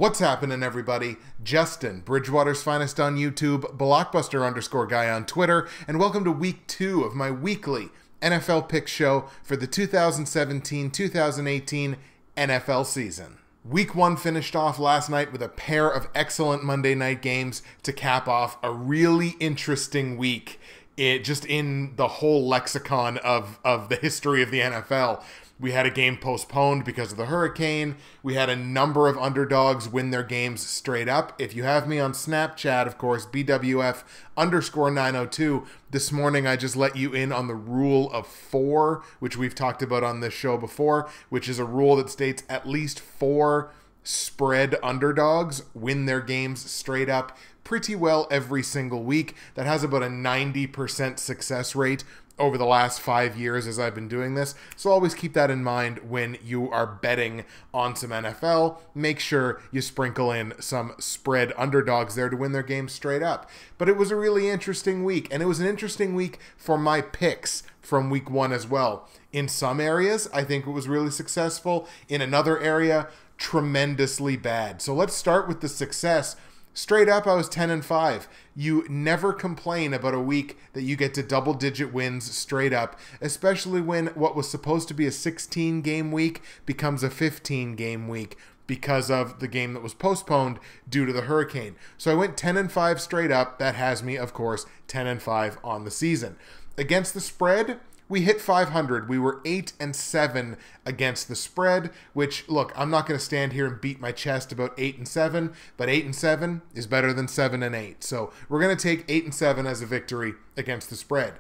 What's happening, everybody? Justin, Bridgewater's Finest on YouTube, Blockbuster_guy on Twitter, and welcome to week 2 of my weekly NFL pick show for the 2017-2018 NFL season. Week 1 finished off last night with a pair of excellent Monday night games to cap off a really interesting week. Just in the whole lexicon of the history of the NFL. We had a game postponed because of the hurricane. We had a number of underdogs win their games straight up. If you have me on Snapchat, of course, BWF_902, this morning I just let you in on the rule of 4, which we've talked about on this show before, which is a rule that states at least 4 spread underdogs win their games straight up pretty well every single week. That has about a 90% success rate over the last 5 years as I've been doing this. So always keep that in mind when you are betting on some NFL. Make sure you sprinkle in some spread underdogs there to win their games straight up. But it was a really interesting week, and it was an interesting week for my picks from week 1 as well. In some areas, I think it was really successful. In another area, tremendously bad. So let's start with the success. Straight up, I was 10-5. You never complain about a week that you get to double-digit wins straight up, especially when what was supposed to be a 16-game week becomes a 15-game week because of the game that was postponed due to the hurricane. So I went 10-5 straight up. That has me, of course, 10-5 on the season. Against the spread, we hit 500. We were 8-7 against the spread, which, look, I'm not going to stand here and beat my chest about 8-7, but 8-7 is better than 7-8. So we're going to take 8-7 as a victory against the spread.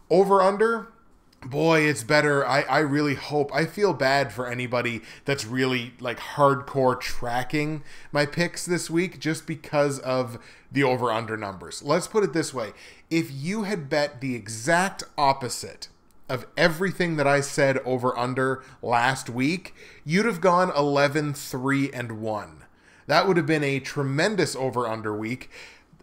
Over under, boy, it's better. I really hope. I feel bad for anybody that's really like hardcore tracking my picks this week just because of the over under numbers. Let's put it this way. If you had bet the exact opposite of everything that I said over under last week, you'd have gone 11-3-1. That would have been a tremendous over under week.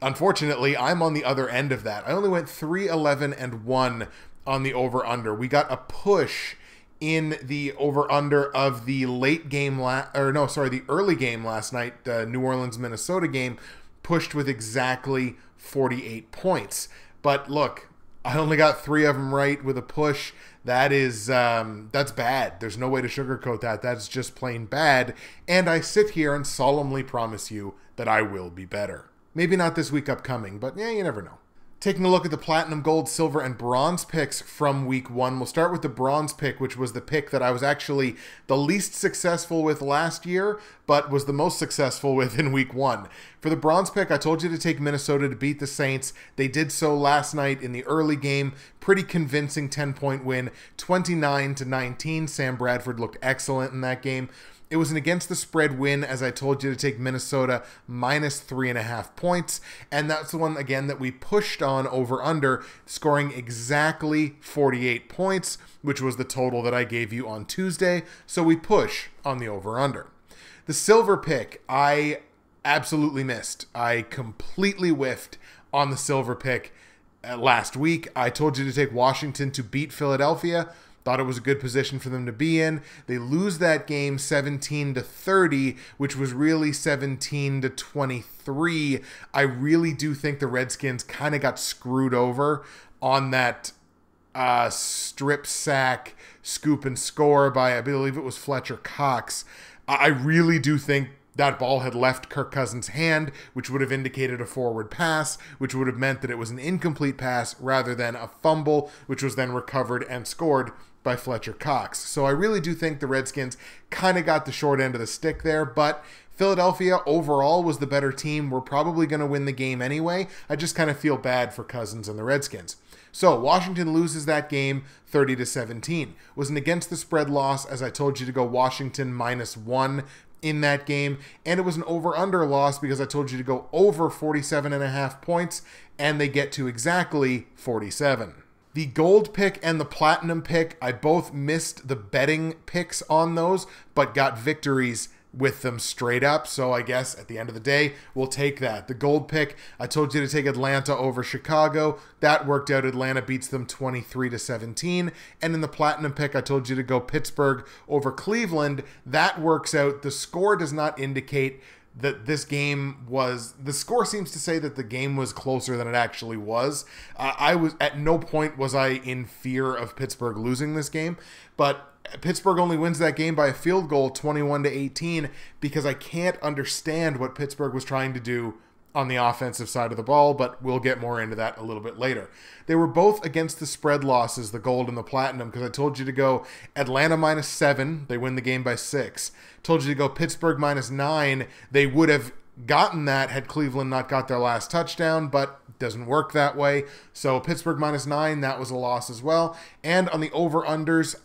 Unfortunately, I'm on the other end of that. I only went 3-11-1 on the over under. We got a push in the over under of the late game the early game last night, the New Orleans Minnesota game, pushed with exactly 48 points. But look, I only got 3 of them right with a push. That is, that's bad. There's no way to sugarcoat that. That's just plain bad. And I sit here and solemnly promise you that I will be better. Maybe not this week upcoming, but yeah, you never know. Taking a look at the platinum, gold, silver, and bronze picks from week 1. We'll start with the bronze pick, which was the pick that I was actually the least successful with last year, but was the most successful with in week 1. For the bronze pick, I told you to take Minnesota to beat the Saints. They did so last night in the early game. Pretty convincing 10-point win, 29-19. Sam Bradford looked excellent in that game. It was an against the spread win, as I told you to take Minnesota minus 3.5 points. And that's the one, again, that we pushed on over under, scoring exactly 48 points, which was the total that I gave you on Tuesday. So we push on the over under. The silver pick, I absolutely missed. I completely whiffed on the silver pick last week. I told you to take Washington to beat Philadelphia. Thought it was a good position for them to be in. They lose that game 17-30, which was really 17-23. I really do think the Redskins kind of got screwed over on that strip sack, scoop and score by, I believe it was Fletcher Cox. I really do think that ball had left Kirk Cousins' hand, which would have indicated a forward pass, which would have meant that it was an incomplete pass rather than a fumble, which was then recovered and scored by Fletcher Cox. So I really do think the Redskins kind of got the short end of the stick there, but Philadelphia overall was the better team. We're probably going to win the game anyway. I just kind of feel bad for Cousins and the Redskins. So Washington loses that game 30-17. It was an against the spread loss, as I told you to go Washington -1 in that game, and it was an over-under loss because I told you to go over 47.5 points, and they get to exactly 47. The gold pick and the platinum pick, I both missed the betting picks on those, but got victories with them straight up. So I guess at the end of the day, we'll take that. The gold pick, I told you to take Atlanta over Chicago. That worked out. Atlanta beats them 23-17. And in the platinum pick, I told you to go Pittsburgh over Cleveland. That works out. The score does not indicate that this game was, the score seems to say that the game was closer than it actually was. At no point was I in fear of Pittsburgh losing this game, but Pittsburgh only wins that game by a field goal, 21-18, because I can't understand what Pittsburgh was trying to do on the offensive side of the ball, but we'll get more into that a little bit later. They were both against the spread losses, the gold and the platinum, because I told you to go Atlanta -7, they win the game by 6. Told you to go Pittsburgh -9, they would have gotten that had Cleveland not got their last touchdown, but it doesn't work that way. So Pittsburgh -9, that was a loss as well. And on the over-unders,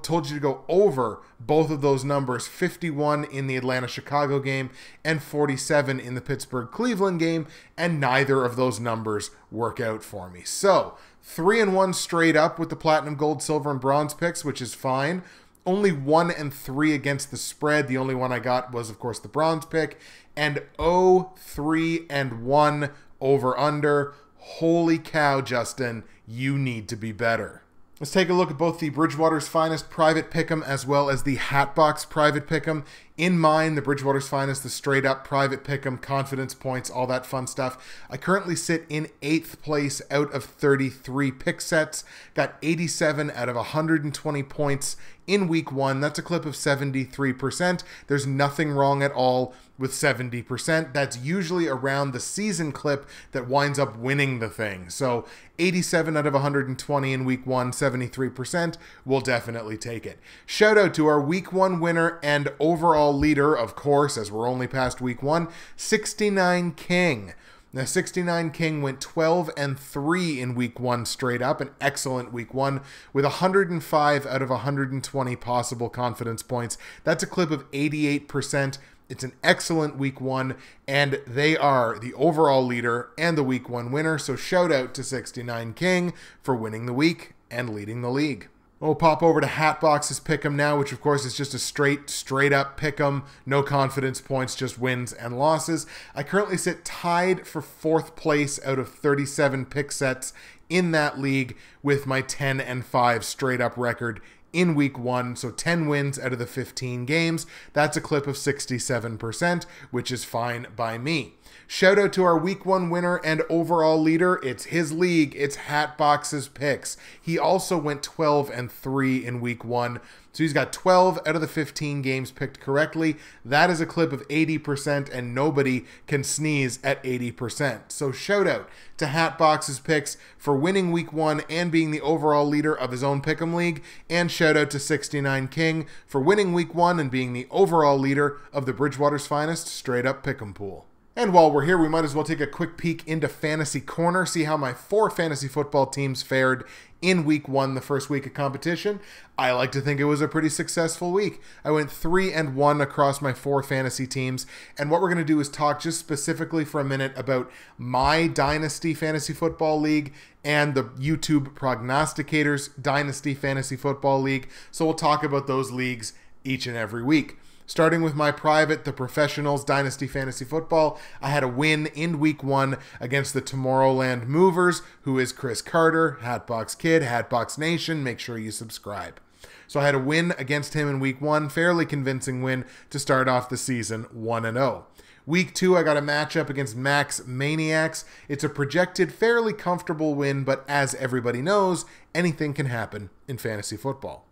told you to go over both of those numbers, 51 in the Atlanta-Chicago game and 47 in the Pittsburgh-Cleveland game, and neither of those numbers work out for me. So 3-1 straight up with the platinum, gold, silver, and bronze picks, which is fine. Only 1-3 against the spread. The only one I got was, of course, the bronze pick. And 0-3-1 over-under. Holy cow, Justin, you need to be better. Let's take a look at both the Bridgewater's Finest private pick'em as well as the Hatbox private pick'em. In mine, the Bridgewater's Finest, the straight up private pick'em, confidence points, all that fun stuff. I currently sit in 8th place out of 33 pick sets. Got 87 out of 120 points in week 1. That's a clip of 73%. There's nothing wrong at all with 70%. That's usually around the season clip that winds up winning the thing. So 87 out of 120 in week 1, 73%. We'll definitely take it. Shout out to our week 1 winner and overall leader, of course, as we're only past week 1, 69 King. Now, 69 King went 12-3 in week 1 straight up, an excellent week 1 with 105 out of 120 possible confidence points. That's a clip of 88%. It's an excellent week 1, and they are the overall leader and the week 1 winner. So shout out to 69 King for winning the week and leading the league. We'll pop over to Hatbox's Pick'em now, which of course is just a straight up Pick'em, no confidence points, just wins and losses. I currently sit tied for 4th place out of 37 pick sets in that league with my 10-5 straight up record in week 1, so 10 wins out of the 15 games. That's a clip of 67%, which is fine by me. Shout out to our week 1 winner and overall leader. It's his league. It's Hatbox's Picks. He also went 12-3 in week 1. So he's got 12 out of the 15 games picked correctly. That is a clip of 80%, and nobody can sneeze at 80%. So shout out to Hatbox's Picks for winning week 1 and being the overall leader of his own Pick'em League. And shout out to 69 King for winning week 1 and being the overall leader of the Bridgewater's Finest straight up Pick'em pool. And while we're here, we might as well take a quick peek into Fantasy Corner, see how my 4 fantasy football teams fared in week 1, the first week of competition. I like to think it was a pretty successful week. I went 3-1 across my 4 fantasy teams, and what we're going to do is talk just specifically for a minute about my Dynasty Fantasy Football League and the YouTube Prognosticators Dynasty Fantasy Football League. So we'll talk about those leagues each and every week. Starting with my private, the Professionals Dynasty Fantasy Football, I had a win in week 1 against the Tomorrowland Movers, who is Chris Carter, Hatbox Kid, Hatbox Nation. Make sure you subscribe. So I had a win against him in week 1, fairly convincing win to start off the season 1-0. Week 2, I got a matchup against Max Maniacs. It's a projected, fairly comfortable win, but as everybody knows, anything can happen in fantasy football.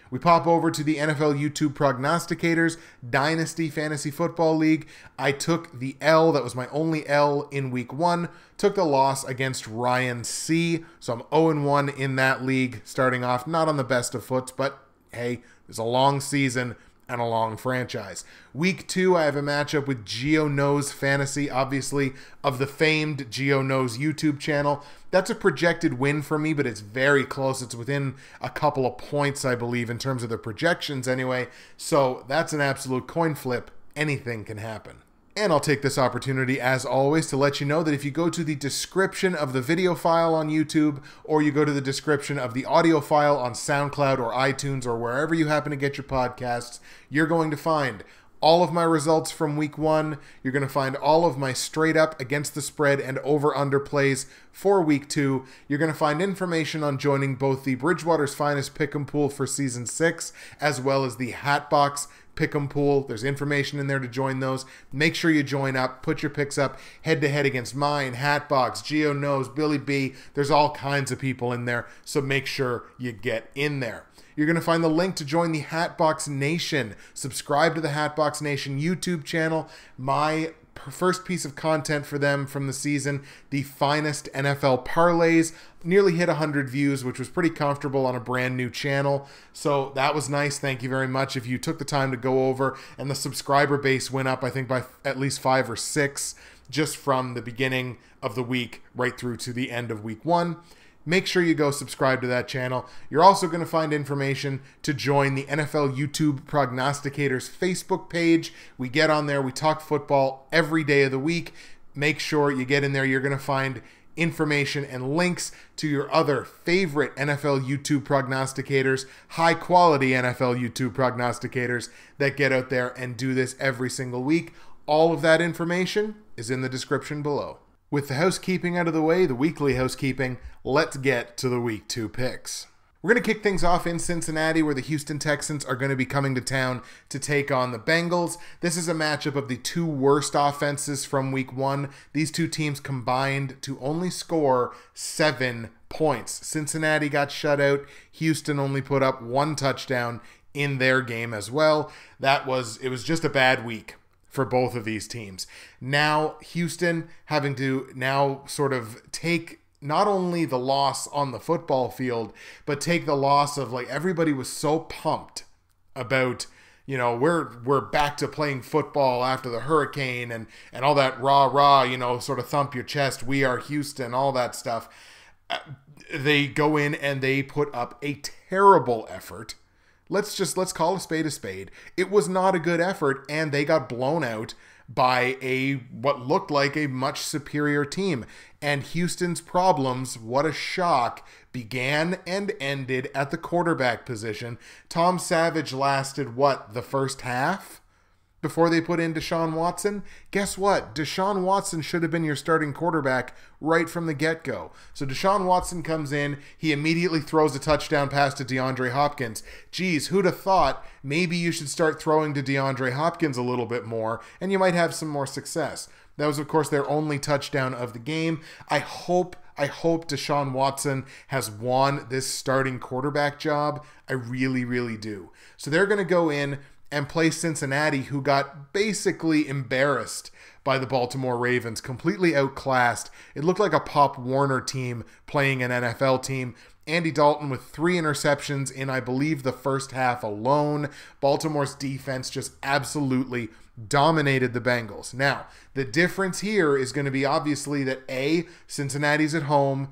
We pop over to the NFL YouTube Prognosticators Dynasty Fantasy Football League. I took the L. That was my only L in week 1. Took the loss against Ryan C. So I'm 0-1 in that league, starting off not on the best of foots, but hey, it's a long season and a long franchise. Week 2, I have a matchup with Geo Knows Fantasy, obviously of the famed Geo Knows YouTube channel. That's a projected win for me, but it's very close. It's within a couple of points, I believe, in terms of the projections anyway. So that's an absolute coin flip. Anything can happen. And I'll take this opportunity, as always, to let you know that if you go to the description of the video file on YouTube, or you go to the description of the audio file on SoundCloud or iTunes or wherever you happen to get your podcasts, you're going to find all of my results from week 1. You're going to find all of my straight up against the spread and over-under plays for week 2. You're going to find information on joining both the Bridgewater's Finest Pick'em Pool for Season 6, as well as the Hatbox pick'em pool. There's information in there to join those. Make sure you join up, put your picks up head-to-head against mine, Hatbox, Geo Knows, Billy B. There's all kinds of people in there, so make sure you get in there. You're going to find the link to join the Hatbox Nation. Subscribe to the Hatbox Nation YouTube channel. My first piece of content for them from the season, the finest NFL parlays, nearly hit 100 views, which was pretty comfortable on a brand new channel. So that was nice. Thank you very much. If you took the time to go over, and the subscriber base went up, I think by at least 5 or 6 just from the beginning of the week right through to the end of week 1. Make sure you go subscribe to that channel. You're also going to find information to join the NFL YouTube Prognosticators Facebook page. We get on there. We talk football every day of the week. Make sure you get in there. You're going to find information and links to your other favorite NFL YouTube prognosticators, high quality NFL YouTube prognosticators that get out there and do this every single week. All of that information is in the description below. With the housekeeping out of the way, the weekly housekeeping, let's get to the Week 2 picks. We're going to kick things off in Cincinnati, where the Houston Texans are going to be coming to town to take on the Bengals. This is a matchup of the two worst offenses from Week 1. These two teams combined to only score 7 points. Cincinnati got shut out. Houston only put up 1 touchdown in their game as well. It was just a bad week for both of these teams. Now, Houston having to now sort of take not only the loss on the football field, but take the loss of, like, everybody was so pumped about, you know, we're back to playing football after the hurricane and all that rah, you know, sort of thump your chest, we are Houston, all that stuff. They go in and they put up a terrible effort. Let's call a spade a spade. It was not a good effort, and they got blown out by what looked like a much superior team. And Houston's problems, what a shock, began and ended at the quarterback position. Tom Savage lasted, the first half? Before they put in Deshaun Watson? Guess what? Deshaun Watson should have been your starting quarterback right from the get-go. So Deshaun Watson comes in, he immediately throws a touchdown pass to DeAndre Hopkins. Geez, who'd have thought maybe you should start throwing to DeAndre Hopkins a little bit more, and you might have some more success. That was, of course, their only touchdown of the game. I hope Deshaun Watson has won this starting quarterback job. I really, really do. So they're going to go in and play Cincinnati, who got basically embarrassed by the Baltimore Ravens, completely outclassed. It looked like a Pop Warner team playing an NFL team. Andy Dalton with 3 interceptions in, I believe, the first half alone. Baltimore's defense just absolutely dominated the Bengals. Now, the difference here is going to be obviously that Cincinnati's at home.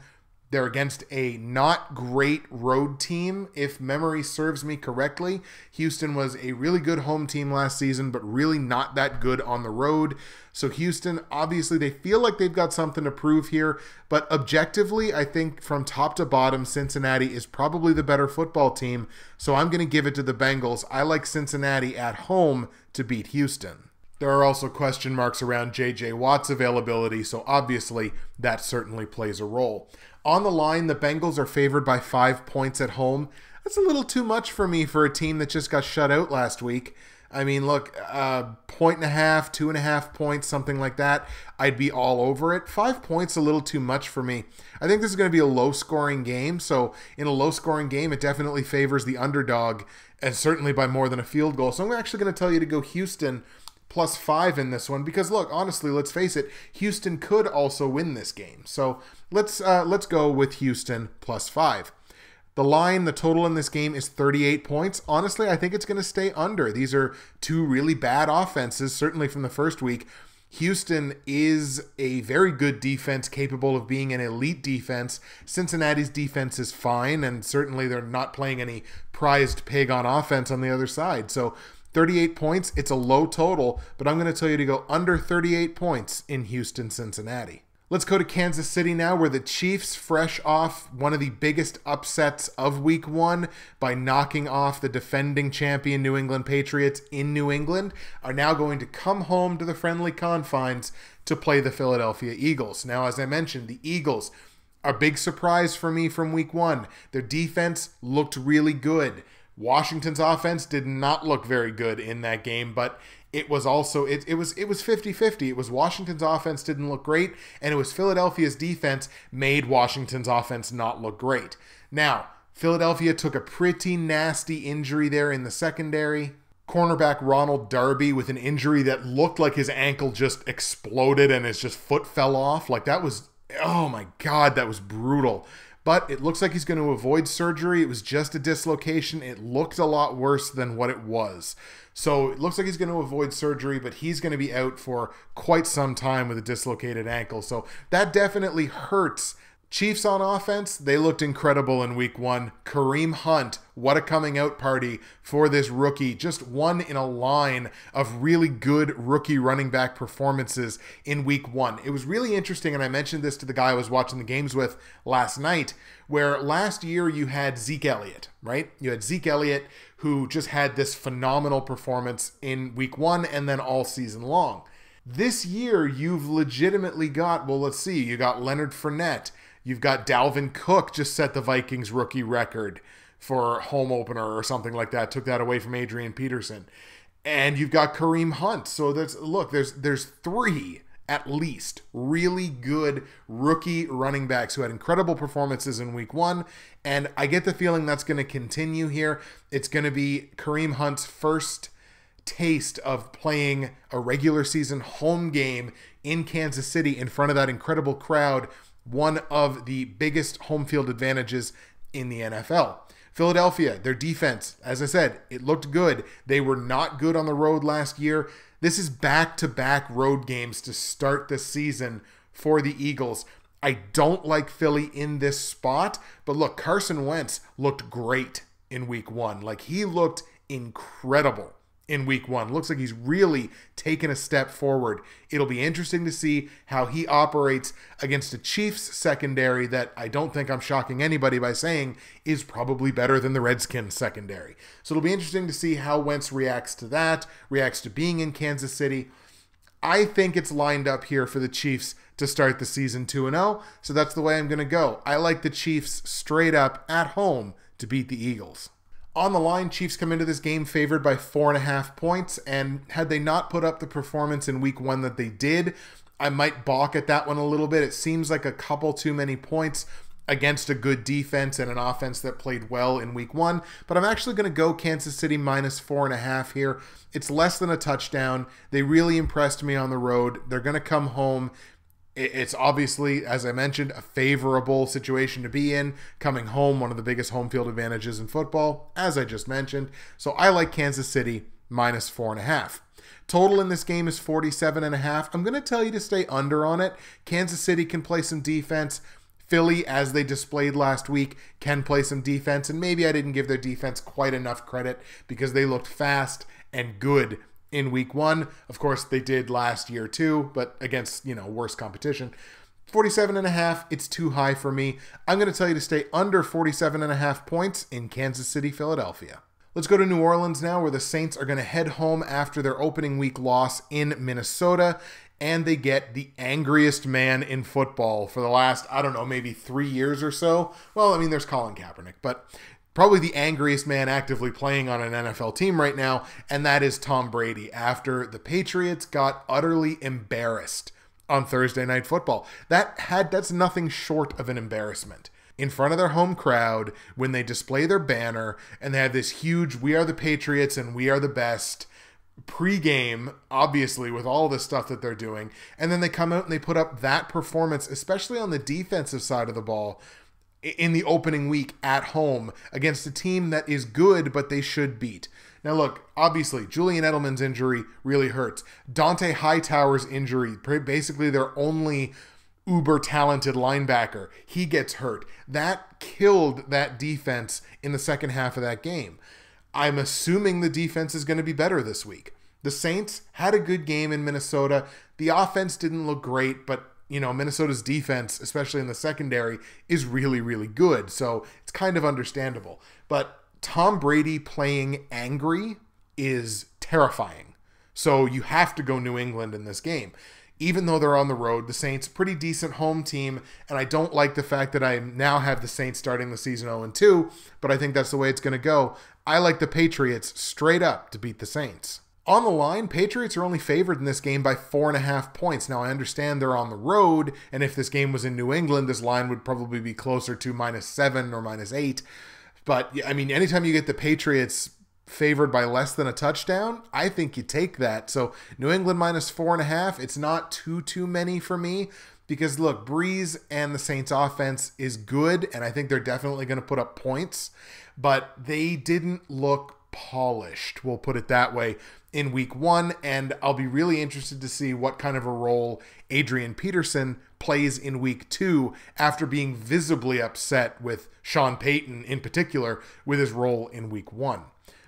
They're against a not great road team, if memory serves me correctly. Houston was a really good home team last season, but really not that good on the road. So Houston, obviously, they feel like they've got something to prove here. But objectively, I think from top to bottom, Cincinnati is probably the better football team. So I'm going to give it to the Bengals. I like Cincinnati at home to beat Houston. There are also question marks around J.J. Watt's availability, so obviously that certainly plays a role. On the line, the Bengals are favored by 5 points at home. That's a little too much for me for a team that just got shut out last week. I mean, look, 1.5, 2.5 points, something like that, I'd be all over it. 5 points a little too much for me. I think this is going to be a low-scoring game, so in a low-scoring game, it definitely favors the underdog, and certainly by more than a field goal. So I'm actually going to tell you to go Houston +5 in this one, because look, honestly, let's face it, Houston could also win this game. So let's go with Houston +5. The line, the total in this game is 38 points. Honestly, I think it's going to stay under. These are two really bad offenses, certainly from the first week. Houston is a very good defense, capable of being an elite defense. Cincinnati's defense is fine, and certainly they're not playing any prized pig on offense on the other side. So 38 points, it's a low total, but I'm going to tell you to go under 38 points in Houston, Cincinnati. Let's go to Kansas City now, where the Chiefs, fresh off one of the biggest upsets of Week 1 by knocking off the defending champion New England Patriots in New England, are now going to come home to the friendly confines to play the Philadelphia Eagles. Now, as I mentioned, the Eagles, a big surprise for me from Week 1. Their defense looked really good. Washington's offense did not look very good in that game, but it was also it was 50-50. It was Washington's offense didn't look great, and it was Philadelphia's defense made Washington's offense not look great. Now, Philadelphia took a pretty nasty injury there in the secondary. Cornerback Ronald Darby with an injury that looked like his ankle just exploded and his just foot fell off. Like that was, oh my God, that was brutal. But it looks like he's going to avoid surgery. It was just a dislocation. It looked a lot worse than what it was. So it looks like he's going to avoid surgery, but he's going to be out for quite some time with a dislocated ankle. So that definitely hurts. Chiefs on offense, they looked incredible in week 1. Kareem Hunt, what a coming out party for this rookie. Just one in a line of really good rookie running back performances in week 1. It was really interesting, and I mentioned this to the guy I was watching the games with last night, where last year you had Zeke Elliott, right? You had Zeke Elliott who just had this phenomenal performance in week 1 and then all season long. This year you've legitimately got, well, let's see, you got Leonard Fournette. You've got Dalvin Cook just set the Vikings rookie record for home opener or something like that. Took that away from Adrian Peterson. And you've got Kareem Hunt. So there's 3 at least really good rookie running backs who had incredible performances in week 1. And I get the feeling that's going to continue here. It's going to be Kareem Hunt's first taste of playing a regular season home game in Kansas City in front of that incredible crowd. One of the biggest home field advantages in the NFL. Philadelphia, their defense, as I said, it looked good. They were not good on the road last year. This is back-to-back road games to start the season for the Eagles. I don't like Philly in this spot, but look, Carson Wentz looked great in week 1. Like, he looked incredible in week 1. Looks like he's really taken a step forward. It'll be interesting to see how he operates against a Chiefs secondary that I don't think I'm shocking anybody by saying is probably better than the Redskins secondary. So it'll be interesting to see how Wentz reacts to that, reacts to being in Kansas City. I think it's lined up here for the Chiefs to start the season 2-0, so that's the way I'm going to go. I like the Chiefs straight up at home to beat the Eagles. On the line, Chiefs come into this game favored by 4.5 points, and had they not put up the performance in week 1 that they did, I might balk at that one a little bit. It seems like a couple too many points against a good defense and an offense that played well in week 1, but I'm actually going to go Kansas City minus 4.5 here. It's less than a touchdown. They really impressed me on the road. They're going to come home. It's obviously, as I mentioned, a favorable situation to be in. Coming home, one of the biggest home field advantages in football, as I just mentioned. So I like Kansas City minus 4.5. Total in this game is 47.5. I'm going to tell you to stay under on it. Kansas City can play some defense. Philly, as they displayed last week, can play some defense. And maybe I didn't give their defense quite enough credit because they looked fast and good in week 1. Of course, they did last year too, but against, worse competition. 47.5, it's too high for me. I'm going to tell you to stay under 47.5 points in Kansas City, Philadelphia. Let's go to New Orleans now, where the Saints are going to head home after their opening week loss in Minnesota, and they get the angriest man in football for the last, maybe 3 years or so. Well, there's Colin Kaepernick, but probably the angriest man actively playing on an NFL team right now, and that is Tom Brady, after the Patriots got utterly embarrassed on Thursday Night Football. That's nothing short of an embarrassment. In front of their home crowd, when they display their banner, and they have this huge, "We are the Patriots and we are the best," pre-game, obviously, with all this stuff that they're doing, and then they come out and they put up that performance, especially on the defensive side of the ball, in the opening week at home against a team that is good, but they should beat. Now look, obviously, Julian Edelman's injury really hurts. Dante Hightower's injury, basically their only uber-talented linebacker, he gets hurt. That killed that defense in the second half of that game. I'm assuming the defense is going to be better this week. The Saints had a good game in Minnesota. The offense didn't look great, but Minnesota's defense, especially in the secondary, is really, really good. So it's kind of understandable. But Tom Brady playing angry is terrifying. So you have to go New England in this game. even though they're on the road. The Saints, pretty decent home team, and I don't like the fact that I now have the Saints starting the season 0-2, but I think that's the way it's going to go. I like the Patriots straight up to beat the Saints. On the line, Patriots are only favored in this game by 4.5 points. Now, I understand they're on the road, and if this game was in New England, this line would probably be closer to -7 or -8. But, I mean, anytime you get the Patriots favored by less than a touchdown, I think you take that. So, New England -4.5, it's not too many for me. Because, look, Breeze and the Saints offense is good, and I think they're definitely going to put up points. But they didn't look polished, we'll put it that way, in week 1, and I'll be really interested to see what kind of a role Adrian Peterson plays in week 2 after being visibly upset with Sean Payton in particular with his role in week 1.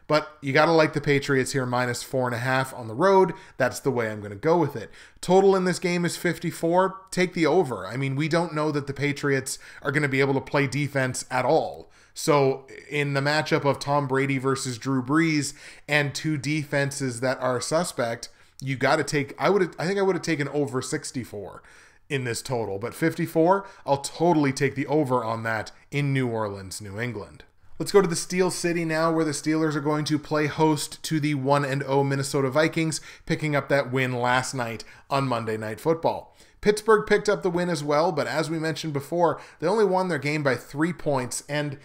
But you got to like the Patriots here, -4.5 on the road. That's the way I'm going to go with it. Total in this game is 54. Take the over. I mean, we don't know that the Patriots are going to be able to play defense at all. So in the matchup of Tom Brady versus Drew Brees and two defenses that are suspect, you got to take, I think I would have taken over 64 in this total, but 54, I'll totally take the over on that in New Orleans, New England. Let's go to the Steel City now, where the Steelers are going to play host to the 1-0 Minnesota Vikings, picking up that win last night on Monday Night Football. Pittsburgh picked up the win as well, but as we mentioned before, they only won their game by 3 points, and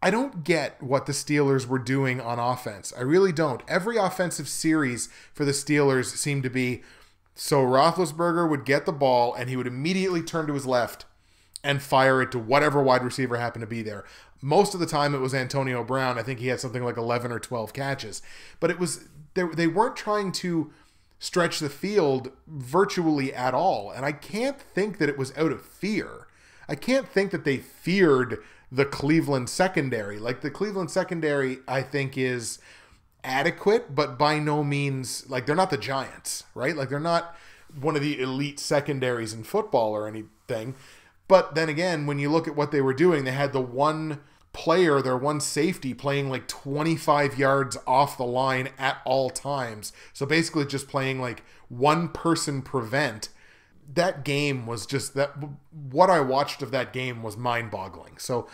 I don't get what the Steelers were doing on offense. I really don't. Every offensive series for the Steelers seemed to be, so Roethlisberger would get the ball, and he would immediately turn to his left and fire it to whatever wide receiver happened to be there. Most of the time it was Antonio Brown. I think he had something like 11 or 12 catches. But it was they weren't trying to stretch the field virtually at all. And I can't think that it was out of fear. I can't think that they feared the Cleveland secondary. Like, the Cleveland secondary, I think, is adequate, but by no means, like, they're not the Giants, right? Like, they're not one of the elite secondaries in football or anything. But then again, when you look at what they were doing, they had the one player, their one safety, playing like 25 yards off the line at all times. So basically just playing like one person prevent. That game was just that. What I watched of that game was mind-boggling. So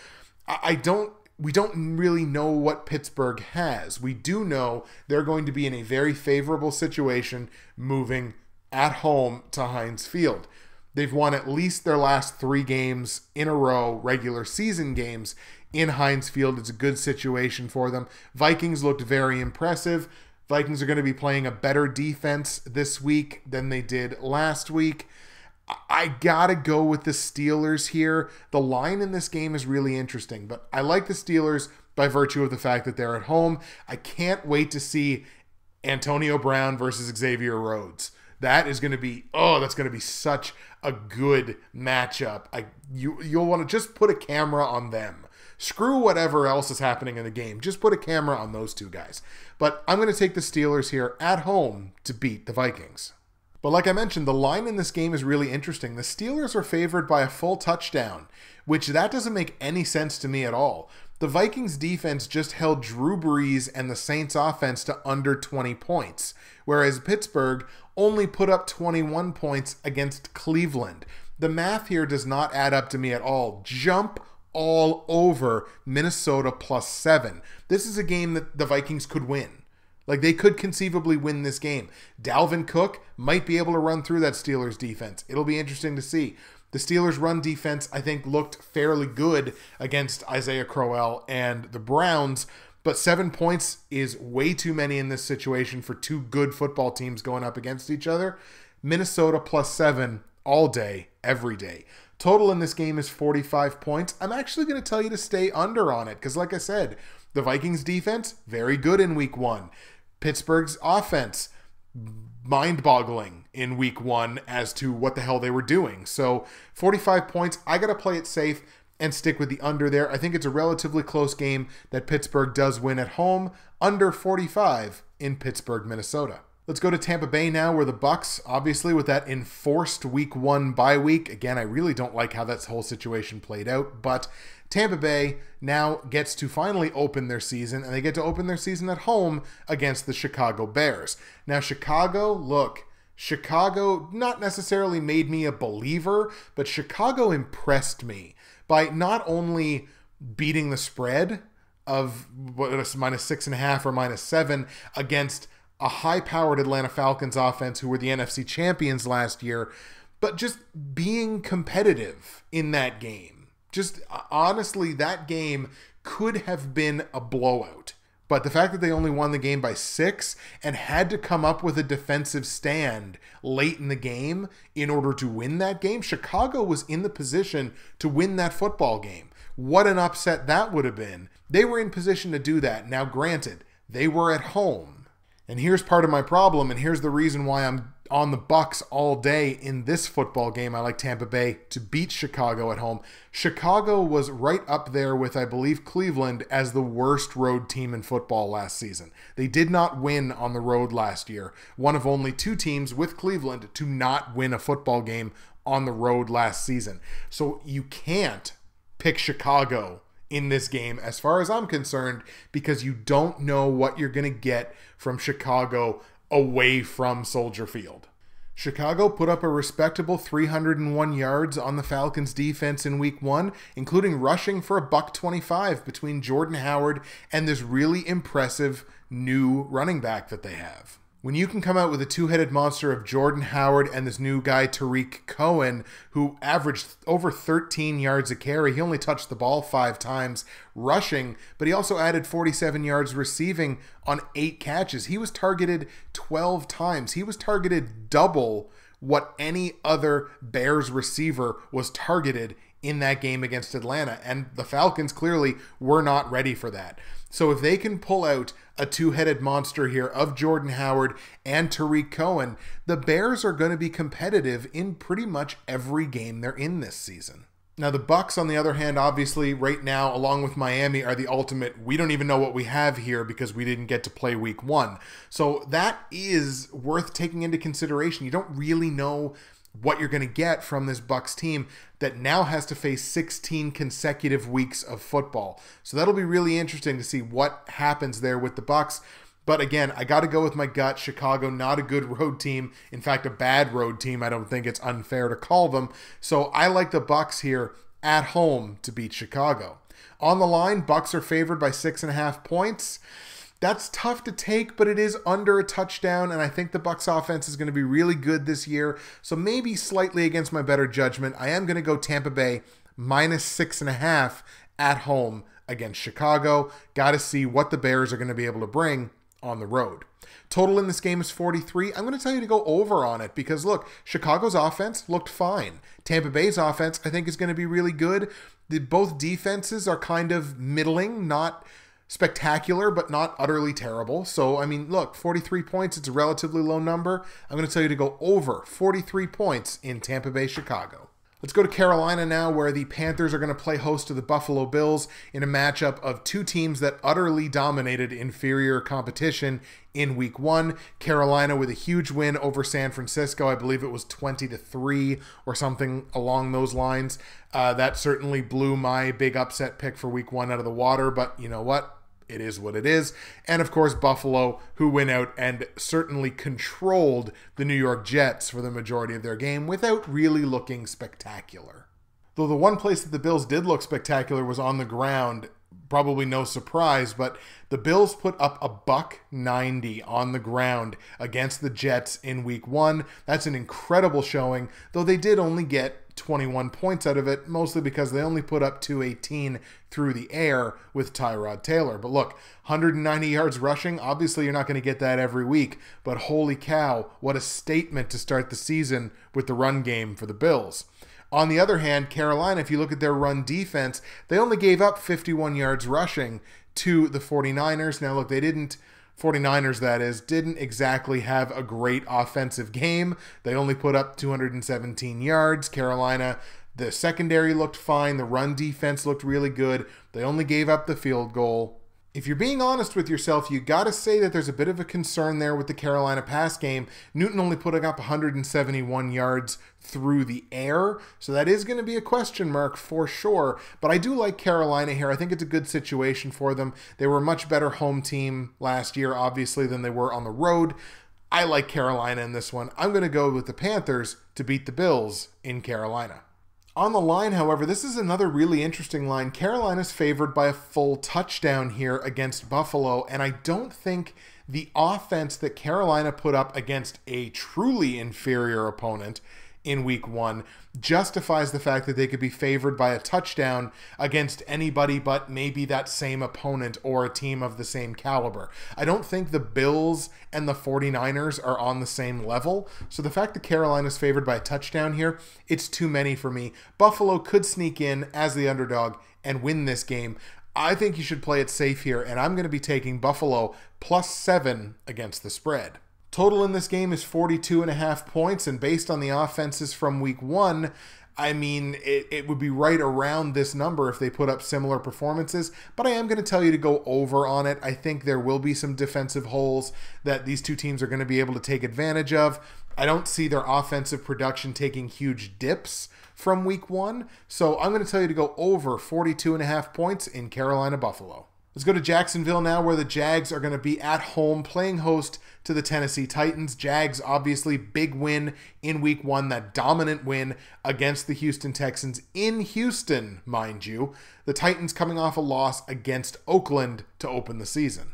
we don't really know what Pittsburgh has. We do know they're going to be in a very favorable situation moving at home to Heinz Field. They've won at least their last 3 games in a row, regular season games, in Heinz Field. It's a good situation for them. Vikings looked very impressive. Vikings are going to be playing a better defense this week than they did last week. I gotta go with the Steelers here. The line in this game is really interesting, but I like the Steelers by virtue of the fact that they're at home. I can't wait to see Antonio Brown versus Xavier Rhodes. That is going to be, that's going to be such a good matchup. You'll want to just put a camera on them. Screw whatever else is happening in the game. Just put a camera on those two guys. But I'm going to take the Steelers here at home to beat the Vikings. But like I mentioned, the line in this game is really interesting. The Steelers are favored by a full touchdown, which that doesn't make any sense to me at all. The Vikings defense just held Drew Brees and the Saints offense to under 20 points, whereas Pittsburgh only put up 21 points against Cleveland. The math here does not add up to me at all. Jump all over Minnesota +7. This is a game that the Vikings could win. Like, they could conceivably win this game. Dalvin Cook might be able to run through that Steelers defense. It'll be interesting to see. The Steelers' run defense, I think, looked fairly good against Isaiah Crowell and the Browns, but 7 points is way too many in this situation for two good football teams going up against each other. Minnesota +7 all day, every day. Total in this game is 45 points. I'm actually going to tell you to stay under on it because, like I said, the Vikings defense, very good in week 1. Pittsburgh's offense, mind-boggling in week 1 as to what the hell they were doing. So 45 points, I got to play it safe and stick with the under there. I think it's a relatively close game that Pittsburgh does win at home, under 45 in Pittsburgh, Minnesota. Let's go to Tampa Bay now, where the Bucs, obviously with that enforced week 1 bye week, again, I really don't like how that whole situation played out, but Tampa Bay now gets to finally open their season, and they get to open their season at home against the Chicago Bears. Now, Chicago, look, Chicago not necessarily made me a believer, but Chicago impressed me by not only beating the spread of what is -6.5 or -7 against a high-powered Atlanta Falcons offense who were the NFC champions last year, but just being competitive in that game. Just honestly, that game could have been a blowout. But the fact that they only won the game by 6 and had to come up with a defensive stand late in the game in order to win that game, Chicago was in the position to win that football game. What an upset that would have been. They were in position to do that. Now, granted, they were at home. And here's part of my problem, and here's the reason why I'm on the Bucs all day in this football game. I like Tampa Bay to beat Chicago at home. Chicago was right up there with, I believe, Cleveland as the worst road team in football last season. They did not win on the road last year. One of only 2 teams with Cleveland to not win a football game on the road last season. So you can't pick Chicago in this game as far as I'm concerned, because you don't know what you're going to get from Chicago away from Soldier Field. Chicago put up a respectable 301 yards on the Falcons defense in week 1, including rushing for $125 between Jordan Howard and this really impressive new running back that they have. When you can come out with a two-headed monster of Jordan Howard and this new guy, Tariq Cohen, who averaged over 13 yards a carry, he only touched the ball 5 times rushing, but he also added 47 yards receiving on 8 catches. He was targeted 12 times. He was targeted double what any other Bears receiver was targeted in that game against Atlanta, and the Falcons clearly were not ready for that. So if they can pull out a two-headed monster here of Jordan Howard and Tariq Cohen, the Bears are going to be competitive in pretty much every game they're in this season. Now the Bucs, on the other hand, obviously right now, along with Miami, are the ultimate, we don't even know what we have here because we didn't get to play week 1. So that is worth taking into consideration. You don't really know what you're going to get from this Bucs team that now has to face 16 consecutive weeks of football. So that'll be really interesting to see what happens there with the Bucs. But again, I got to go with my gut. Chicago, not a good road team. In fact, a bad road team. I don't think it's unfair to call them. So I like the Bucs here at home to beat Chicago. On the line, Bucs are favored by 6.5 points. That's tough to take, but it is under a touchdown, and I think the Bucs offense is going to be really good this year. So maybe slightly against my better judgment, I am going to go Tampa Bay -6.5 at home against Chicago. Got to see what the Bears are going to be able to bring on the road. Total in this game is 43. I'm going to tell you to go over on it because, look, Chicago's offense looked fine. Tampa Bay's offense, I think, is going to be really good. Both defenses are kind of middling, not spectacular, but not utterly terrible. So, I mean, look, 43 points, it's a relatively low number. I'm going to tell you to go over 43 points in Tampa Bay, Chicago. Let's go to Carolina now, where the Panthers are going to play host to the Buffalo Bills in a matchup of 2 teams that utterly dominated inferior competition in week 1. Carolina with a huge win over San Francisco. I believe it was 20-3 or something along those lines. That certainly blew my big upset pick for week 1 out of the water, but you know what? It is what it is. And of course, Buffalo, who went out and certainly controlled the New York Jets for the majority of their game without really looking spectacular. Though the one place that the Bills did look spectacular was on the ground. Probably no surprise, but the Bills put up a $190 on the ground against the Jets in week 1. That's an incredible showing, though they did only get 21 points out of it, mostly because they only put up 218 through the air with Tyrod Taylor. But look, 190 yards rushing, obviously you're not going to get that every week, but holy cow, what a statement to start the season with the run game for the Bills. On the other hand, Carolina, if you look at their run defense, they only gave up 51 yards rushing to the 49ers. Now, look, 49ers that is, didn't exactly have a great offensive game. They only put up 217 yards. Carolina, the secondary looked fine. The run defense looked really good. They only gave up the field goal. If you're being honest with yourself, you got to say that there's a bit of a concern there with the Carolina pass game. Newton only putting up 171 yards through the air, so that is going to be a question mark for sure. But I do like Carolina here. I think it's a good situation for them. They were a much better home team last year, obviously, than they were on the road. I like Carolina in this one. I'm going to go with the Panthers to beat the Bills in Carolina. On the line, however, this is another really interesting line. Carolina's favored by a full touchdown here against Buffalo, and I don't think the offense that Carolina put up against a truly inferior opponent in week 1 justifies the fact that they could be favored by a touchdown against anybody but maybe that same opponent or a team of the same caliber. I don't think the Bills and the 49ers are on the same level, so the fact that Carolina's favored by a touchdown here, it's too many for me. Buffalo could sneak in as the underdog and win this game. I think you should play it safe here, and I'm going to be taking Buffalo +7 against the spread. Total in this game is 42.5 points, and based on the offenses from week 1, I mean, it would be right around this number if they put up similar performances, but I am going to tell you to go over on it. I think there will be some defensive holes that these two teams are going to be able to take advantage of. I don't see their offensive production taking huge dips from week 1, so I'm going to tell you to go over 42.5 points in Carolina Buffalo. Let's go to Jacksonville now, where the Jags are going to be at home playing host to the Tennessee Titans. Jags, obviously, big win in week 1, that dominant win against the Houston Texans in Houston, mind you. The Titans coming off a loss against Oakland to open the season.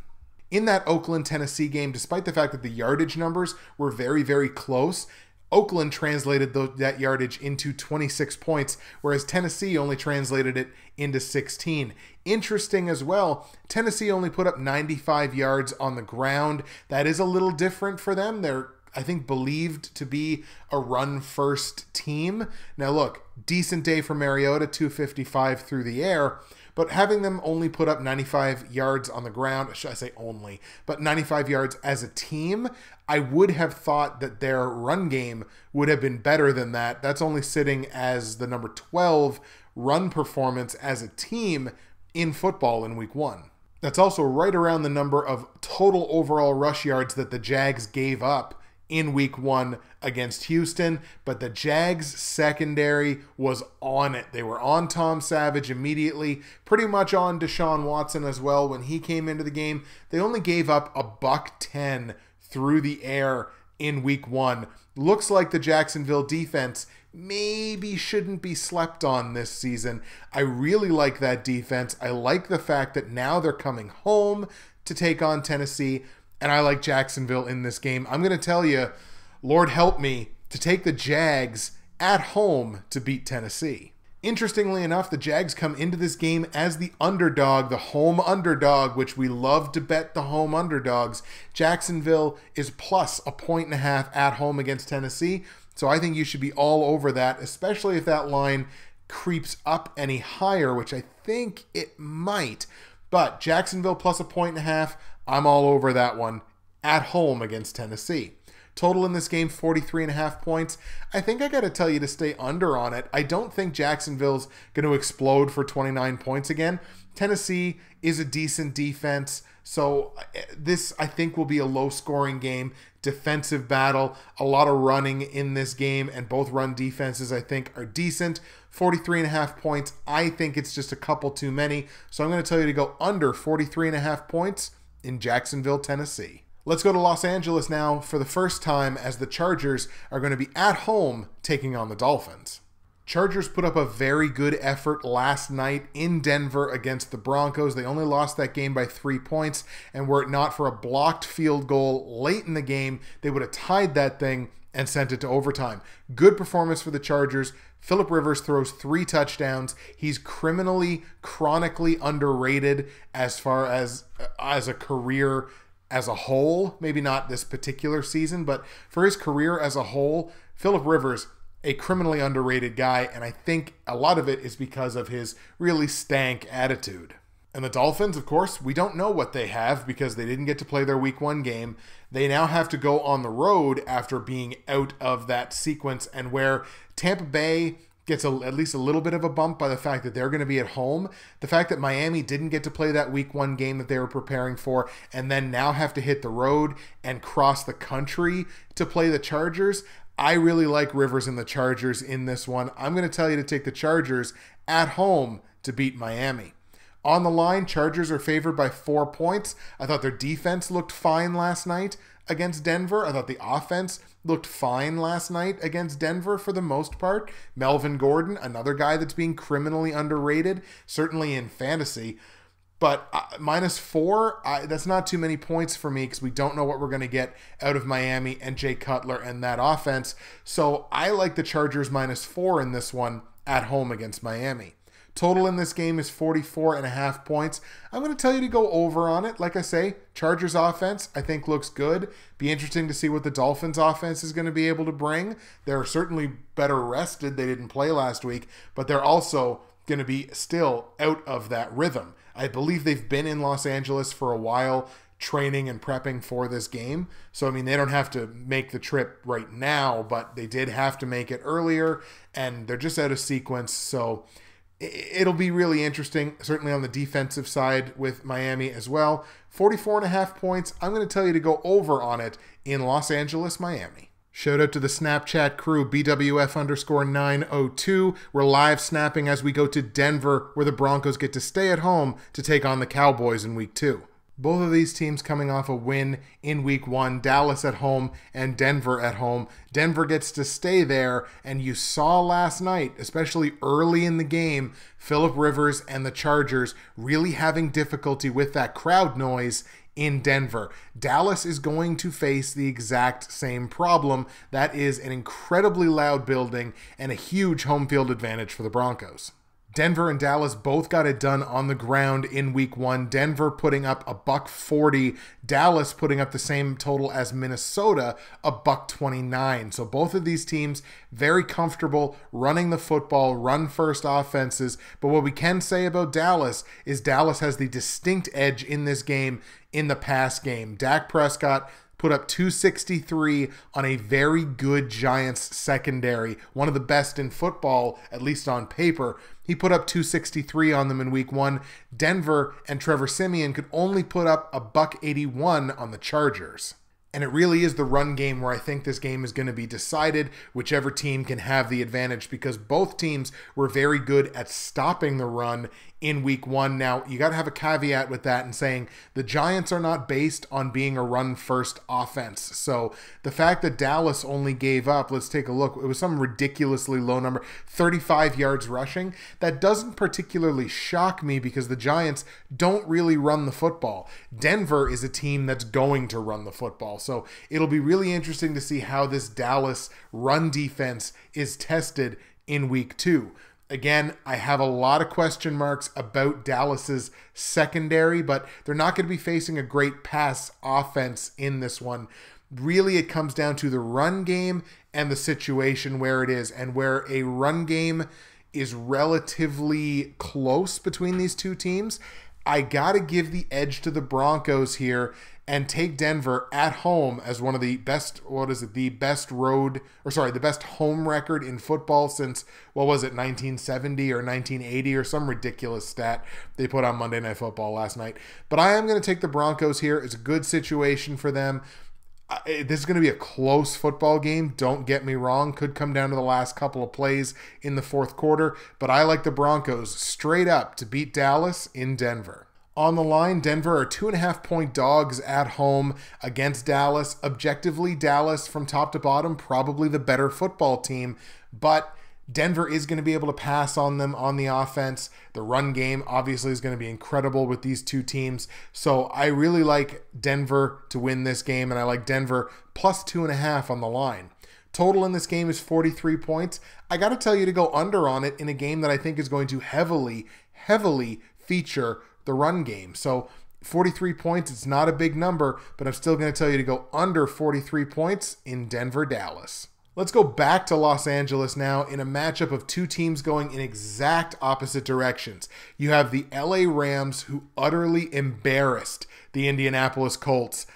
In that Oakland-Tennessee game, despite the fact that the yardage numbers were very, very close, Oakland translated that yardage into 26 points, whereas Tennessee only translated it into 16. Interesting as well, Tennessee only put up 95 yards on the ground. That is a little different for them. They're, I think, believed to be a run-first team. Now look, decent day for Mariota, 255 through the air, but having them only put up 95 yards on the ground, should I say only, but 95 yards as a team, I would have thought that their run game would have been better than that. That's only sitting as the number 12 run performance as a team in football in week 1. That's also right around the number of total overall rush yards that the Jags gave up in week 1 against Houston, but the Jags secondary was on it. They were on Tom Savage immediately, pretty much on Deshaun Watson as well when he came into the game. They only gave up $110 through the air in week 1. Looks like the Jacksonville defense maybe shouldn't be slept on this season. I really like that defense. I like the fact that now they're coming home to take on Tennessee, and I like Jacksonville in this game. I'm going to tell you, Lord help me, to take the Jags at home to beat Tennessee. Interestingly enough, the Jags come into this game as the underdog, the home underdog, which we love to bet the home underdogs. Jacksonville is plus 1.5 at home against Tennessee, so I think you should be all over that, especially if that line creeps up any higher, which I think it might. But Jacksonville plus 1.5, I'm all over that one at home against Tennessee. Total in this game, 43.5 points. I think I got to tell you to stay under on it. I don't think Jacksonville's going to explode for 29 points again. Tennessee is a decent defense, so this, I think, will be a low-scoring game. Defensive battle, a lot of running in this game, and both run defenses, I think, are decent. 43.5 points. I think it's just a couple too many, so I'm going to tell you to go under 43.5 points in Jacksonville, Tennessee. Let's go to Los Angeles now for the first time, as the Chargers are going to be at home taking on the Dolphins. Chargers put up a very good effort last night in Denver against the Broncos. They only lost that game by 3 points, and were it not for a blocked field goal late in the game, they would have tied that thing and sent it to overtime. Good performance for the Chargers. Phillip Rivers throws 3 touchdowns. He's chronically underrated as far as a career as a whole. Maybe not this particular season, but for his career as a whole, Phillip Rivers, a criminally underrated guy, and I think a lot of it is because of his really stank attitude. And the Dolphins, of course, we don't know what they have because they didn't get to play their week 1 game. They now have to go on the road after being out of that sequence, and where Tampa Bay gets at least a little bit of a bump by the fact that they're going to be at home. The fact that Miami didn't get to play that week 1 game that they were preparing for, and then now have to hit the road and cross the country to play the Chargers. I really like Rivers and the Chargers in this one. I'm going to tell you to take the Chargers at home to beat Miami. On the line, Chargers are favored by 4 points. I thought their defense looked fine last night against Denver. I thought the offense looked fine last night against Denver for the most part. Melvin Gordon, another guy that's being criminally underrated, certainly in fantasy. But -4, that's not too many points for me because we don't know what we're going to get out of Miami and Jay Cutler and that offense. So I like the Chargers -4 in this one at home against Miami. Total in this game is 44.5 points. I'm going to tell you to go over on it. Like I say, Chargers offense I think looks good. Be interesting to see what the Dolphins offense is going to be able to bring. They're certainly better rested. They didn't play last week, but they're also going to be still out of that rhythm. I believe they've been in Los Angeles for a while training and prepping for this game. So, I mean, they don't have to make the trip right now, but they did have to make it earlier, and they're just out of sequence. So it'll be really interesting, certainly on the defensive side with Miami as well. 44.5 points. I'm going to tell you to go over on it in Los Angeles, Miami. Shout out to the Snapchat crew, BWF_902. We're live snapping as we go to Denver, where the Broncos get to stay at home to take on the Cowboys in week 2. Both of these teams coming off a win in week 1, Dallas at home and Denver at home. Denver gets to stay there, and you saw last night, especially early in the game, Phillip Rivers and the Chargers really having difficulty with that crowd noise in Denver. Dallas is going to face the exact same problem. That is an incredibly loud building and a huge home field advantage for the Broncos. Denver and Dallas both got it done on the ground in week 1. Denver putting up $140. Dallas putting up the same total as Minnesota, $129. So both of these teams very comfortable running the football, run-first offenses. But what we can say about Dallas is Dallas has the distinct edge in this game in the pass game. Dak Prescott put up 263 on a very good Giants secondary, one of the best in football, at least on paper. He put up 263 on them in week 1. Denver and Trevor Siemian could only put up $181 on the Chargers. And it really is the run game where I think this game is going to be decided, whichever team can have the advantage, because both teams were very good at stopping the run in week 1. Now, you got to have a caveat with that and saying the Giants are not based on being a run-first offense. So the fact that Dallas only gave up, let's take a look, it was some ridiculously low number, 35 yards rushing. That doesn't particularly shock me because the Giants don't really run the football. Denver is a team that's going to run the football. So it'll be really interesting to see how this Dallas run defense is tested in week 2. Again, I have a lot of question marks about Dallas's secondary, but they're not going to be facing a great pass offense in this one. Really, it comes down to the run game and the situation where it is, and where a run game is relatively close between these two teams. I got to give the edge to the Broncos here and take Denver at home as one of the best, the best home record in football since, 1970 or 1980 or some ridiculous stat they put on Monday Night Football last night. But I am going to take the Broncos here. It's a good situation for them. This is going to be a close football game. Don't get me wrong. Could come down to the last couple of plays in the fourth quarter. But I like the Broncos straight up to beat Dallas in Denver. On the line, Denver are 2.5-point dogs at home against Dallas. Objectively, Dallas from top to bottom, probably the better football team. But Denver is going to be able to pass on them on the offense. The run game obviously is going to be incredible with these two teams. So I really like Denver to win this game, and I like Denver plus 2.5 on the line. Total in this game is 43 points. I got to tell you to go under on it in a game that I think is going to heavily feature the run game. So 43 points, it's not a big number, but I'm still going to tell you to go under 43 points in Denver, Dallas. Let's go back to Los Angeles now in a matchup of two teams going in exact opposite directions. You have the LA Rams, who utterly embarrassed the Indianapolis Colts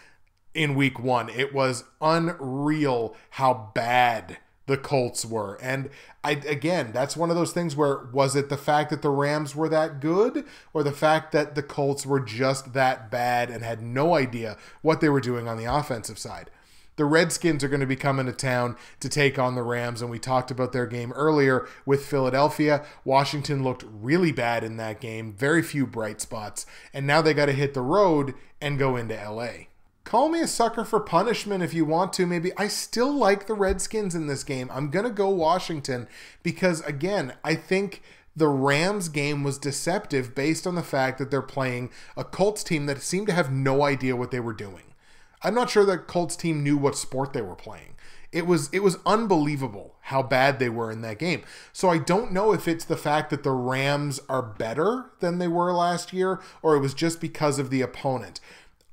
in week 1. It was unreal how bad the Colts were. And again, that's one of those things where, was it the fact that the Rams were that good, or the fact that the Colts were just that bad and had no idea what they were doing on the offensive side? The Redskins are going to be coming to town to take on the Rams, and we talked about their game earlier with Philadelphia. Washington looked really bad in that game, very few bright spots, and now they got to hit the road and go into LA. Call me a sucker for punishment if you want to. Maybe I still like the Redskins in this game. I'm going to go Washington because, again, I think the Rams game was deceptive based on the fact that they're playing a Colts team that seemed to have no idea what they were doing. I'm not sure that Colts team knew what sport they were playing. It was unbelievable how bad they were in that game. So I don't know if it's the fact that the Rams are better than they were last year or it was just because of the opponent.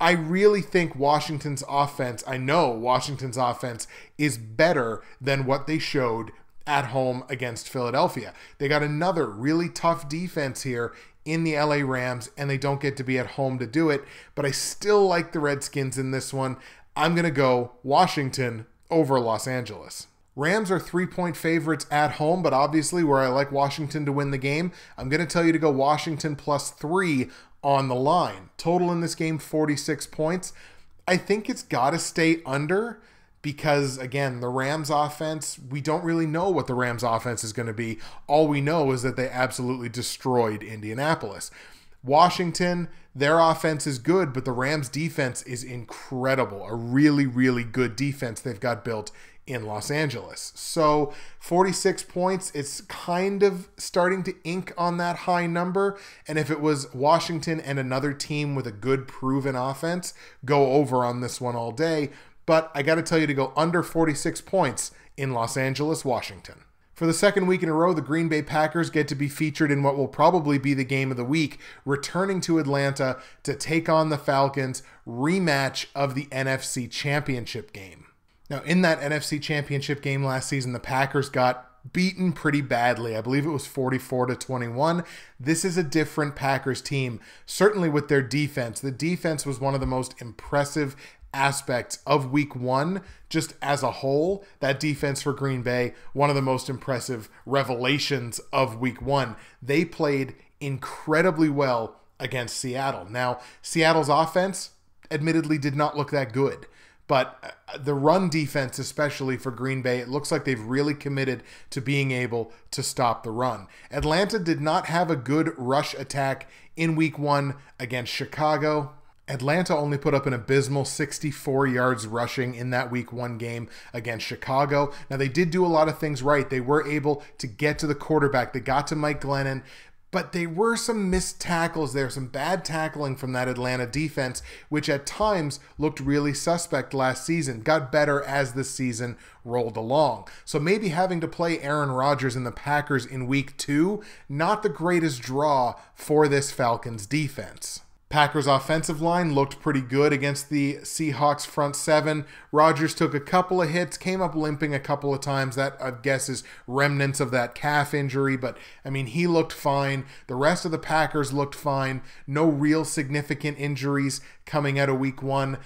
I really think Washington's offense, I know Washington's offense is better than what they showed at home against Philadelphia. They got another really tough defense here in the LA Rams, and they don't get to be at home to do it, but I still like the Redskins in this one. I'm going to go Washington over Los Angeles. Rams are 3-point favorites at home, but obviously where I like Washington to win the game, I'm going to tell you to go Washington +3 on the line. Total in this game, 46 points. I think it's got to stay under because, again, the Rams offense, we don't really know what the Rams offense is going to be. All we know is that they absolutely destroyed Indianapolis. Washington, their offense is good, but the Rams defense is incredible. A really, really good defense they've got built in Los Angeles. So 46 points, it's kind of starting to ink on that high number. And if it was Washington and another team with a good proven offense, go over on this one all day. But I got to tell you to go under 46 points in Los Angeles, Washington. For the second week in a row, the Green Bay Packers get to be featured in what will probably be the game of the week, returning to Atlanta to take on the Falcons, rematch of the NFC Championship game. Now, in that NFC Championship game last season, the Packers got beaten pretty badly. I believe it was 44-21. This is a different Packers team, certainly with their defense. The defense was one of the most impressive aspects of week one, just as a whole. That defense for Green Bay, one of the most impressive revelations of week one. They played incredibly well against Seattle. Now, Seattle's offense admittedly did not look that good. But the run defense, especially for Green Bay, it looks like they've really committed to being able to stop the run. Atlanta did not have a good rush attack in week one against Chicago. Atlanta only put up an abysmal 64 yards rushing in that week one game against Chicago. Now, they did do a lot of things right. They were able to get to the quarterback. They got to Mike Glennon. But there were some missed tackles there, some bad tackling from that Atlanta defense, which at times looked really suspect last season, got better as the season rolled along. So maybe having to play Aaron Rodgers and the Packers in week two, not the greatest draw for this Falcons defense. Packers offensive line looked pretty good against the Seahawks front seven. Rodgers took a couple of hits, came up limping a couple of times. That, I guess, is remnants of that calf injury. But, I mean, he looked fine. The rest of the Packers looked fine. No real significant injuries coming out of week one.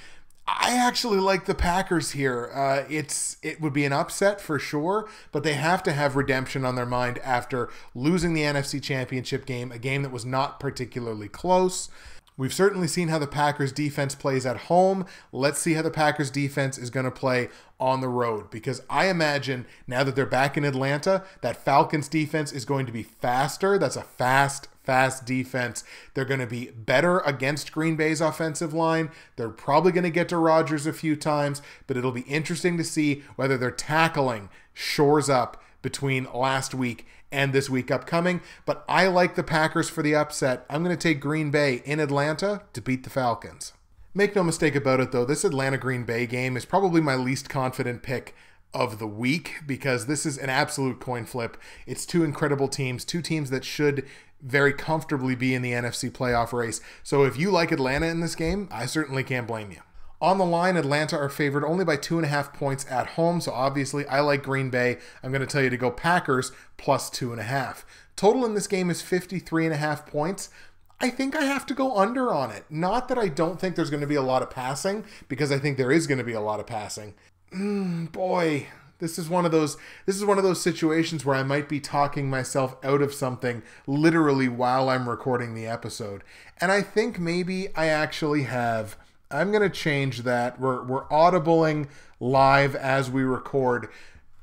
I actually like the Packers here. It would be an upset for sure, but they have to have redemption on their mind after losing the NFC Championship game, a game that was not particularly close. We've certainly seen how the Packers defense plays at home. Let's see how the Packers defense is going to play on the road, because I imagine now that they're back in Atlanta, that Falcons defense is going to be faster. That's a fast defense. They're going to be better against Green Bay's offensive line. They're probably going to get to Rodgers a few times, but it'll be interesting to see whether their tackling shores up between last week and this week upcoming. But I like the Packers for the upset. I'm going to take Green Bay in Atlanta to beat the Falcons. Make no mistake about it, though, this Atlanta-Green Bay game is probably my least confident pick of the week, because this is an absolute coin flip. It's two incredible teams, two teams that should very comfortably be in the NFC playoff race. So if you like Atlanta in this game, I certainly can't blame you. On the line, Atlanta are favored only by 2.5 points at home, so obviously I like Green Bay. I'm going to tell you to go Packers plus 2.5. Total in this game is 53.5 points. I think I have to go under on it. Not that I don't think there's going to be a lot of passing, because I think there is going to be a lot of passing. Boy, this is one of those situations where I might be talking myself out of something literally while I'm recording the episode. And I think maybe I actually have. I'm going to change that. We're audibling live as we record.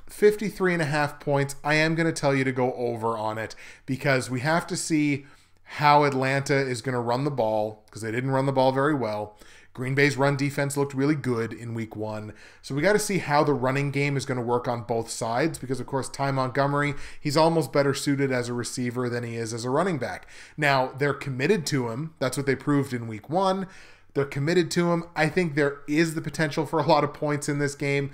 53.5 points. I am going to tell you to go over on it, because we have to see how Atlanta is going to run the ball, because they didn't run the ball very well. Green Bay's run defense looked really good in week 1. So we got to see how the running game is going to work on both sides because, of course, Ty Montgomery, he's almost better suited as a receiver than he is as a running back. Now, they're committed to him. That's what they proved in week 1. They're committed to him. I think there is the potential for a lot of points in this game.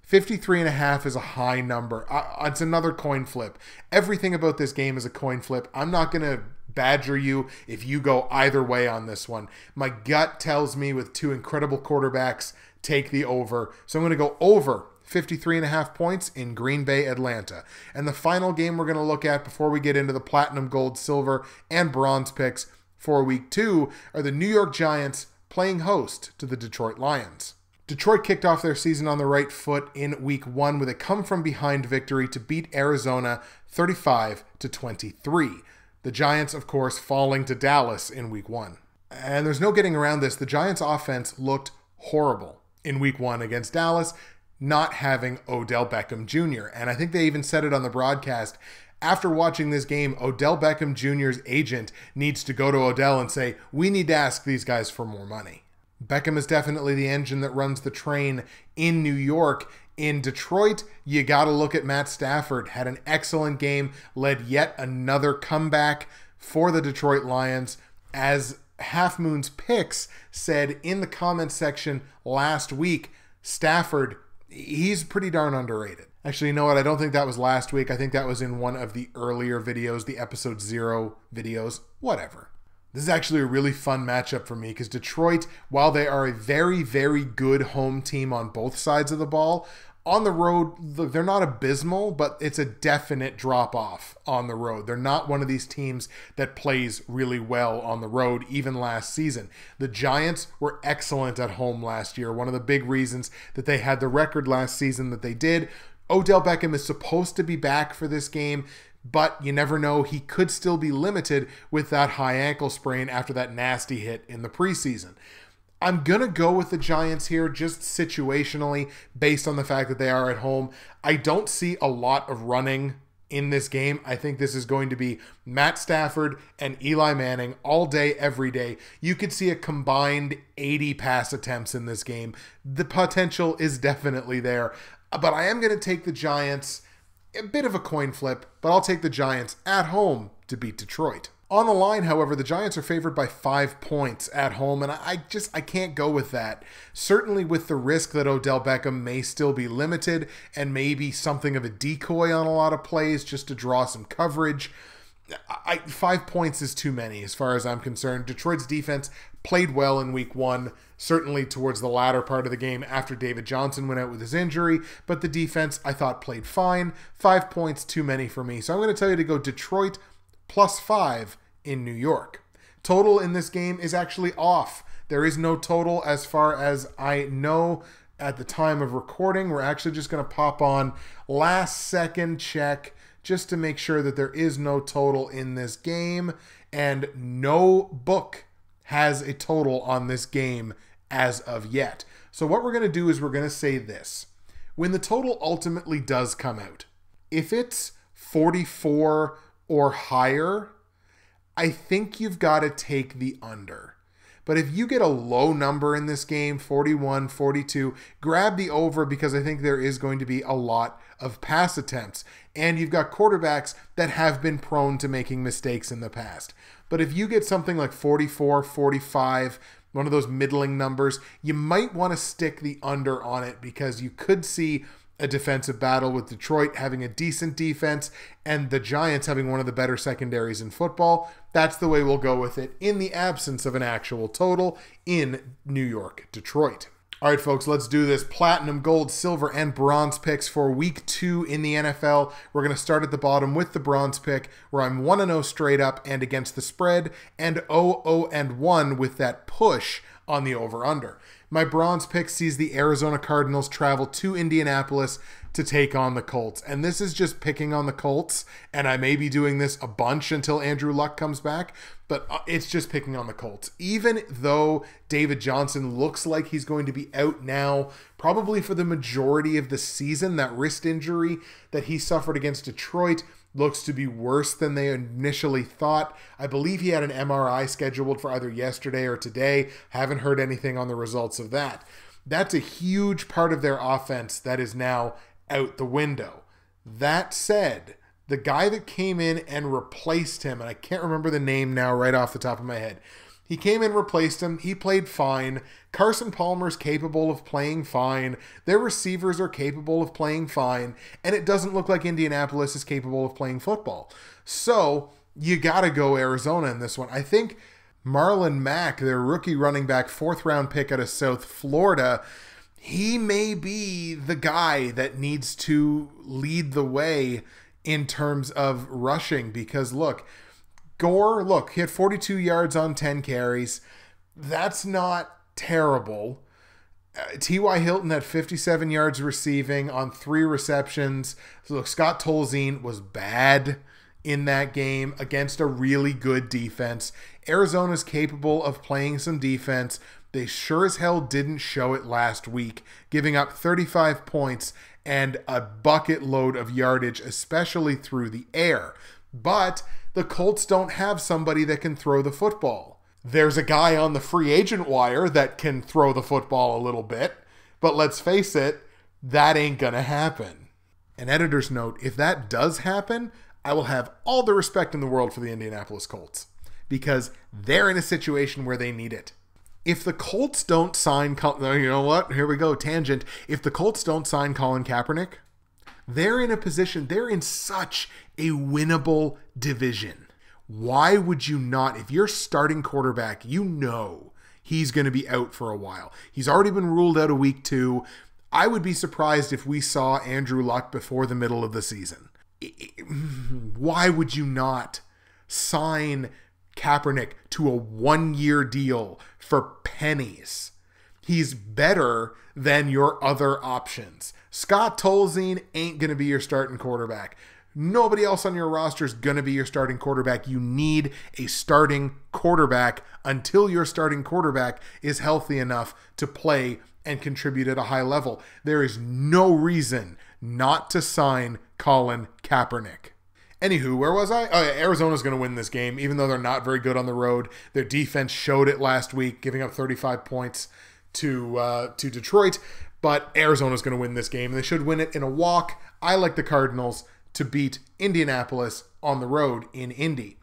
53.5 is a high number. It's another coin flip. Everything about this game is a coin flip. I'm not going to badger you if you go either way on this one. My gut tells me with two incredible quarterbacks, take the over. So I'm going to go over 53.5 points in Green Bay, Atlanta. And the final game we're going to look at before we get into the platinum, gold, silver, and bronze picks for week 2 are the New York Giants playing host to the Detroit Lions. Detroit kicked off their season on the right foot in week 1 with a come-from-behind victory to beat Arizona 35-23. The Giants, of course, falling to Dallas in week 1. And there's no getting around this. The Giants' offense looked horrible in week 1 against Dallas, not having Odell Beckham Jr. And I think they even said it on the broadcast. After watching this game, Odell Beckham Jr.'s agent needs to go to Odell and say, we need to ask these guys for more money. Beckham is definitely the engine that runs the train in New York. In Detroit, you got to look at Matt Stafford. Had an excellent game, led yet another comeback for the Detroit Lions. As Half Moon's Picks said in the comments section last week, Stafford, he's pretty darn underrated. Actually, you know what? I don't think that was last week. I think that was in one of the earlier videos, the episode 0 videos, whatever. This is actually a really fun matchup for me because Detroit, while they are a very, very good home team on both sides of the ball, on the road, they're not abysmal, but it's a definite drop-off on the road. They're not one of these teams that plays really well on the road, even last season. The Giants were excellent at home last year. One of the big reasons that they had the record last season that they did. Odell Beckham is supposed to be back for this game, but you never know. He could still be limited with that high ankle sprain after that nasty hit in the preseason. I'm going to go with the Giants here just situationally based on the fact that they are at home. I don't see a lot of running in this game. I think this is going to be Matt Stafford and Eli Manning all day, every day. You could see a combined 80 pass attempts in this game. The potential is definitely there. But I am going to take the Giants. A bit of a coin flip, but I'll take the Giants at home to beat Detroit. On the line, however, the Giants are favored by 5 points at home, and I can't go with that. Certainly with the risk that Odell Beckham may still be limited and maybe something of a decoy on a lot of plays just to draw some coverage. 5 points is too many as far as I'm concerned. Detroit's defense played well in week 1, certainly towards the latter part of the game after David Johnson went out with his injury, but the defense I thought played fine. 5 points too many for me. So I'm going to tell you to go Detroit plus 5 in New York. Total in this game is actually off. There is no total as far as I know at the time of recording. We're actually just going to pop on last second check just to make sure that there is no total in this game, and no book has a total on this game as of yet. So what we're going to do is we're going to say this. When the total ultimately does come out, if it's 44 or higher, I think you've got to take the under. But if you get a low number in this game, 41, 42, grab the over because I think there is going to be a lot of pass attempts. And you've got quarterbacks that have been prone to making mistakes in the past. But if you get something like 44, 45, one of those middling numbers, you might want to stick the under on it because you could see a defensive battle with Detroit having a decent defense and the Giants having one of the better secondaries in football. That's the way we'll go with it in the absence of an actual total in New York, Detroit. All right, folks, let's do this. Platinum, gold, silver, and bronze picks for week 2 in the NFL. We're going to start at the bottom with the bronze pick, where I'm 1-0 straight up and against the spread, and 0-1 with that push on the over-under. My bronze pick sees the Arizona Cardinals travel to Indianapolis to take on the Colts. And this is just picking on the Colts, and I may be doing this a bunch until Andrew Luck comes back, but it's just picking on the Colts. Even though David Johnson looks like he's going to be out now, probably for the majority of the season, that wrist injury that he suffered against Detroit looks to be worse than they initially thought. I believe he had an MRI scheduled for either yesterday or today. Haven't heard anything on the results of that. That's a huge part of their offense that is now out the window. That said, the guy that came in and replaced him, and I can't remember the name now right off the top of my head, he came in, replaced him. He played fine. Carson Palmer's capable of playing fine. Their receivers are capable of playing fine. And it doesn't look like Indianapolis is capable of playing football. So you got to go Arizona in this one. I think Marlon Mack, their rookie running back, 4th-round pick out of South Florida, he may be the guy that needs to lead the way in terms of rushing. Because look, Gore, he had 42 yards on 10 carries. That's not terrible. T.Y. Hilton had 57 yards receiving on 3 receptions. So look, Scott Tolzien was bad in that game against a really good defense. Arizona's capable of playing some defense. They sure as hell didn't show it last week, giving up 35 points and a bucket load of yardage, especially through the air. But the Colts don't have somebody that can throw the football. There's a guy on the free agent wire that can throw the football a little bit, but let's face it, that ain't gonna happen. An editor's note, if that does happen, I will have all the respect in the world for the Indianapolis Colts, because they're in a situation where they need it. If the Colts don't sign, you know what? Here we go, tangent. If the Colts don't sign Colin Kaepernick, they're in a position, they're in such a winnable division. Why would you not, if you're starting quarterback, you know he's going to be out for a while. He's already been ruled out of week 2. I would be surprised if we saw Andrew Luck before the middle of the season. Why would you not sign Kaepernick to a 1-year deal for pennies? He's better than your other options. Scott Tolzien ain't going to be your starting quarterback. Nobody else on your roster is going to be your starting quarterback. You need a starting quarterback until your starting quarterback is healthy enough to play and contribute at a high level. There is no reason not to sign Colin Kaepernick. Anywho, where was I? Oh, yeah, Arizona's going to win this game, even though they're not very good on the road. Their defense showed it last week, giving up 35 points to Detroit. But Arizona's going to win this game. They should win it in a walk. I like the Cardinals to beat Indianapolis on the road in Indy.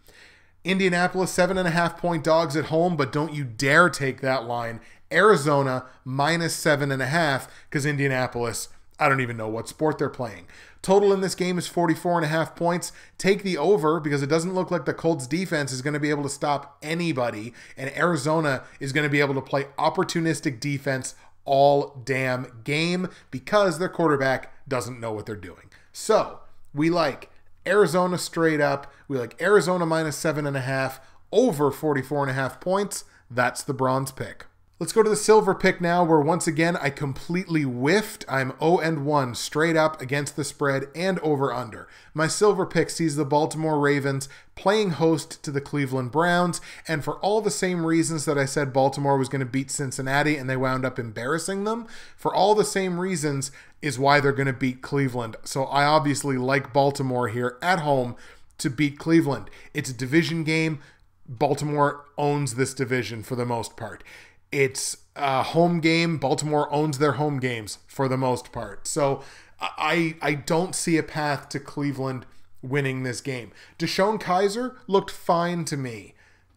Indianapolis, 7.5-point dogs at home, but don't you dare take that line. Arizona, minus 7.5, because Indianapolis, I don't even know what sport they're playing. Total in this game is 44.5 points. Take the over, because it doesn't look like the Colts defense is going to be able to stop anybody, and Arizona is going to be able to play opportunistic defense all damn game because their quarterback doesn't know what they're doing. So we like Arizona straight up. We like Arizona minus 7.5 over 44.5 points. That's the bronze pick. Let's go to the silver pick now, where once again I completely whiffed. I'm 0-1 straight up against the spread and over under. My silver pick sees the Baltimore Ravens playing host to the Cleveland Browns, and for all the same reasons that I said Baltimore was going to beat Cincinnati and they wound up embarrassing them, for all the same reasons is why they're going to beat Cleveland. So I obviously like Baltimore here at home to beat Cleveland. It's a division game. Baltimore owns this division for the most part. It's a home game. Baltimore owns their home games for the most part. So I don't see a path to Cleveland winning this game. DeShone Kizer looked fine to me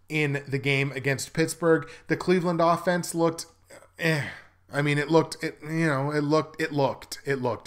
in the game against Pittsburgh. The Cleveland offense looked I mean, it looked. It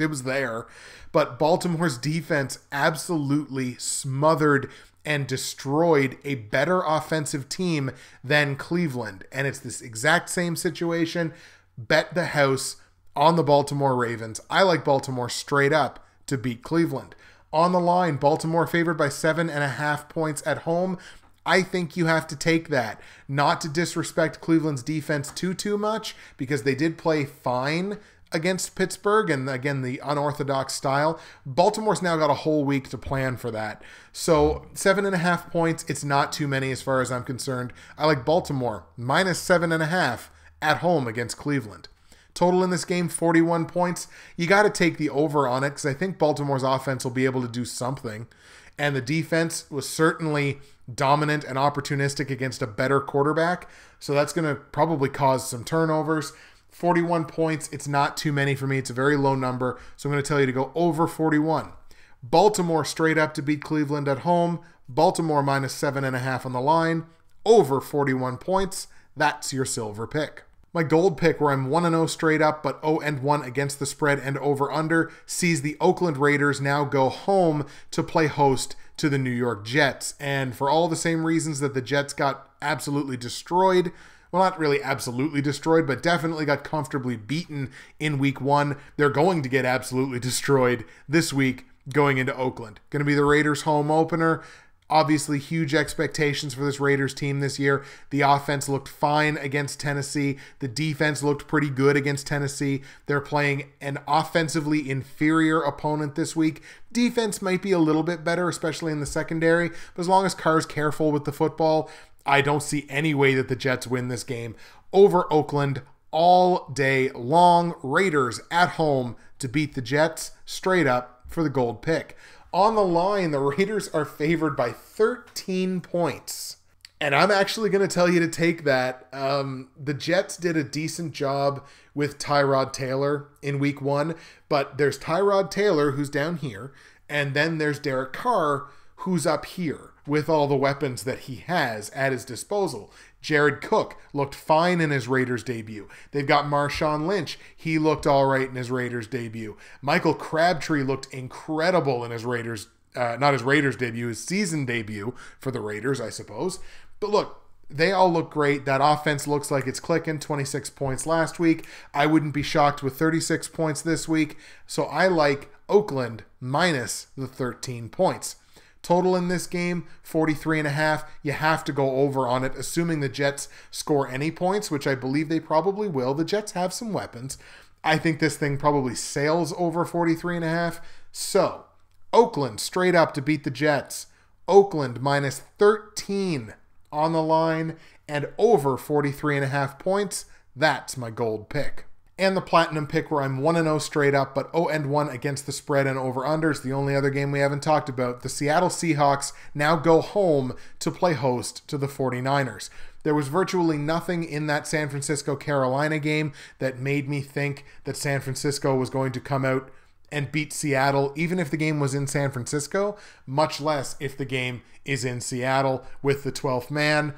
was there. But Baltimore's defense absolutely smothered and destroyed a better offensive team than Cleveland. And it's this exact same situation. Bet the house on the Baltimore Ravens. I like Baltimore straight up to beat Cleveland. On the line, Baltimore favored by 7.5 points at home. I think you have to take that. Not to disrespect Cleveland's defense too much, because they did play fine against Pittsburgh, and again, the unorthodox style. Baltimore's now got a whole week to plan for that. So 7.5 points, it's not too many as far as I'm concerned. I like Baltimore minus 7.5 at home against Cleveland. Total in this game, 41 points. You got to take the over on it, because I think Baltimore's offense will be able to do something. and the defense was certainly dominant and opportunistic against a better quarterback. So that's going to probably cause some turnovers. 41 points, it's not too many for me. It's a very low number. So I'm going to tell you to go over 41. Baltimore straight up to beat Cleveland at home. Baltimore minus 7.5 on the line. Over 41 points. That's your silver pick. My gold pick, where I'm 1-0 straight up, but 0-1 against the spread and over-under, sees the Oakland Raiders now go home to play host to the New York Jets. And for all the same reasons that the Jets got absolutely destroyed, well, not really absolutely destroyed, but definitely got comfortably beaten in week 1, they're going to get absolutely destroyed this week going into Oakland. Going to be the Raiders' home opener. Obviously, huge expectations for this Raiders team this year. The offense looked fine against Tennessee. The defense looked pretty good against Tennessee. They're playing an offensively inferior opponent this week. Defense might be a little bit better, especially in the secondary. But as long as Carr's careful with the football, I don't see any way that the Jets win this game. Over Oakland all day long. Raiders at home to beat the Jets, straight up for the gold pick. On the line, the Raiders are favored by 13 points. And I'm actually going to tell you to take that. The Jets did a decent job with Tyrod Taylor in week 1, but there's Tyrod Taylor, who's down here, and then there's Derek Carr, who's up here with all the weapons that he has at his disposal. Jared Cook looked fine in his Raiders debut. They've got Marshawn Lynch. He looked all right in his Raiders debut. Michael Crabtree looked incredible in his Raiders, not his Raiders debut, his season debut for the Raiders, I suppose. But look, they all look great. That offense looks like it's clicking. 26 points last week. I wouldn't be shocked with 36 points this week. So I like Oakland minus the 13 points. Total in this game, 43.5. You have to go over on it, assuming the Jets score any points, which I believe they probably will. The Jets have some weapons. I think this thing probably sails over 43.5. So, Oakland straight up to beat the Jets. Oakland minus 13 on the line and over 43.5 points. That's my gold pick. And the platinum pick, where I'm 1-0 straight up, but 0-1 against the spread and over-unders. The only other game we haven't talked about. The Seattle Seahawks now go home to play host to the 49ers. There was virtually nothing in that San Francisco-Carolina game that made me think that San Francisco was going to come out and beat Seattle, even if the game was in San Francisco, much less if the game is in Seattle with the 12th man.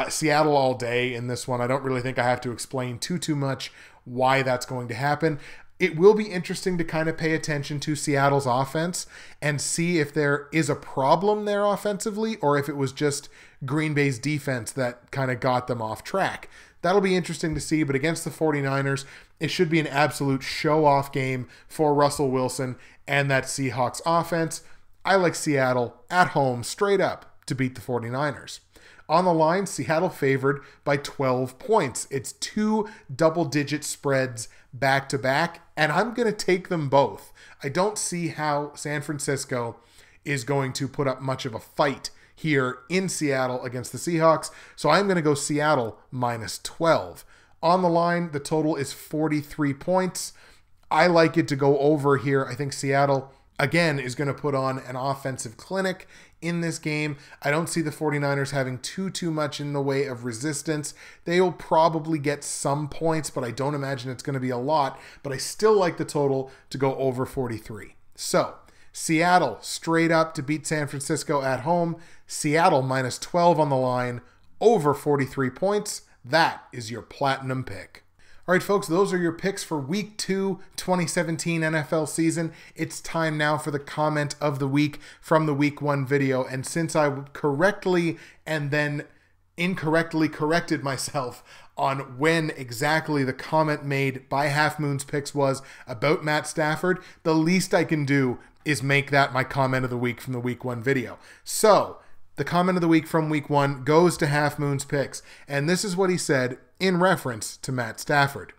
Seattle all day in this one. I don't really think I have to explain too much why that's going to happen. It will be interesting to kind of pay attention to Seattle's offense and see if there is a problem there offensively or if it was just Green Bay's defense that kind of got them off track. That'll be interesting to see, but against the 49ers, it should be an absolute show-off game for Russell Wilson and that Seahawks offense. I like Seattle at home straight up to beat the 49ers. On the line, Seattle favored by 12 points. It's 2 double-digit spreads back-to-back, and I'm going to take them both. I don't see how San Francisco is going to put up much of a fight here in Seattle against the Seahawks, so I'm going to go Seattle minus 12. On the line, the total is 43 points. I like it to go over here. I think Seattle, again, is going to put on an offensive clinic in this game. I don't see the 49ers having too much in the way of resistance. They'll probably get some points, but I don't imagine it's going to be a lot. But I still like the total to go over 43. So, Seattle straight up to beat San Francisco at home. Seattle minus 12 on the line, over 43 points. That is your platinum pick. All right, folks, those are your picks for Week 2, 2017 NFL season. It's time now for the comment of the week from the Week 1 video. And since I correctly and then incorrectly corrected myself on when exactly the comment made by Half Moon's Picks was about Matt Stafford, the least I can do is make that my comment of the week from the Week 1 video. So, the comment of the week from Week 1 goes to Half Moon's Picks. And this is what he said in reference to Matt Stafford.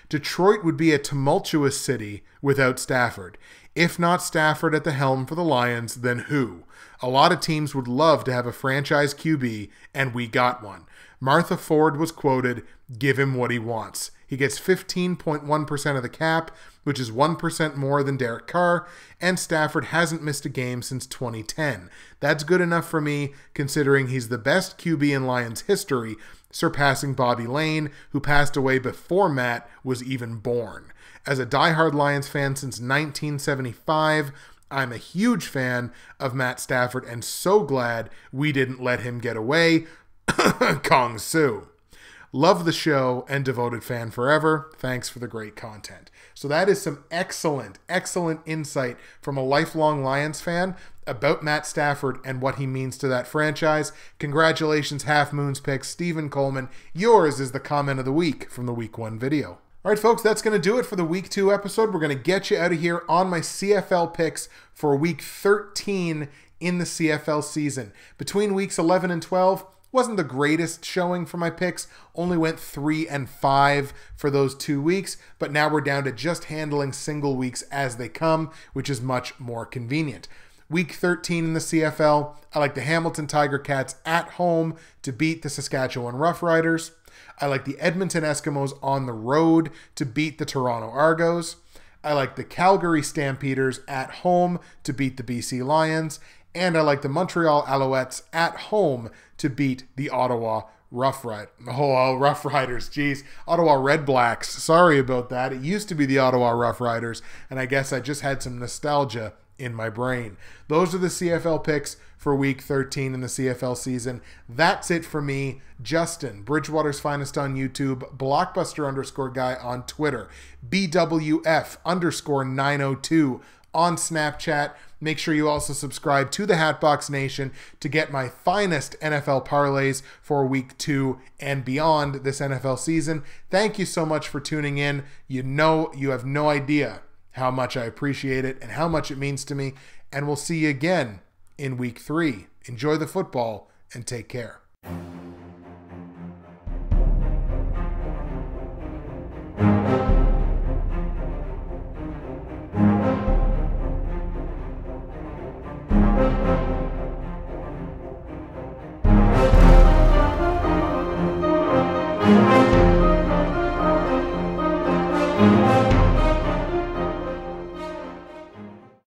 Detroit would be a tumultuous city without Stafford. If not Stafford at the helm for the Lions, then who? A lot of teams would love to have a franchise QB, and we got one. Martha Ford was quoted, "Give him what he wants." He gets 15.1% of the cap, which is 1% more than Derek Carr, and Stafford hasn't missed a game since 2010. That's good enough for me, considering he's the best QB in Lions history, surpassing Bobby Lane, who passed away before Matt was even born. As a diehard Lions fan since 1975, I'm a huge fan of Matt Stafford and so glad we didn't let him get away. Kong Su. Love the show and devoted fan forever. Thanks for the great content. So that is some excellent insight from a lifelong Lions fan about Matt Stafford and what he means to that franchise. Congratulations, Half Moon's Picks, Stephen Coleman. Yours is the comment of the week from the Week 1 video. All right, folks, that's going to do it for the Week 2 episode. We're going to get you out of here on my CFL picks for Week 13 in the CFL season. Between Weeks 11 and 12, wasn't the greatest showing for my picks. Only went 3 and 5 for those 2 weeks, but now we're down to just handling single weeks as they come, which is much more convenient. Week 13 in the CFL, I like the Hamilton Tiger Cats at home to beat the Saskatchewan Roughriders. I like the Edmonton Eskimos on the road to beat the Toronto Argos. I like the Calgary Stampeders at home to beat the BC Lions. And I like the Montreal Alouettes at home to beat the Ottawa Roughriders. Geez. Ottawa Red Blacks. Sorry about that. It used to be the Ottawa Roughriders, and I guess I just had some nostalgia in my brain. Those are the CFL picks for Week 13 in the CFL season. That's it for me. Justin, Bridgewater's Finest on YouTube, Blockbuster_guy on Twitter, BWF_902 on Snapchat. Make sure you also subscribe to the Hatbox Nation to get my finest NFL parlays for Week 2 and beyond this NFL season. Thank you so much for tuning in. You have no idea how much I appreciate it and how much it means to me. And we'll see you again in Week 3. Enjoy the football and take care.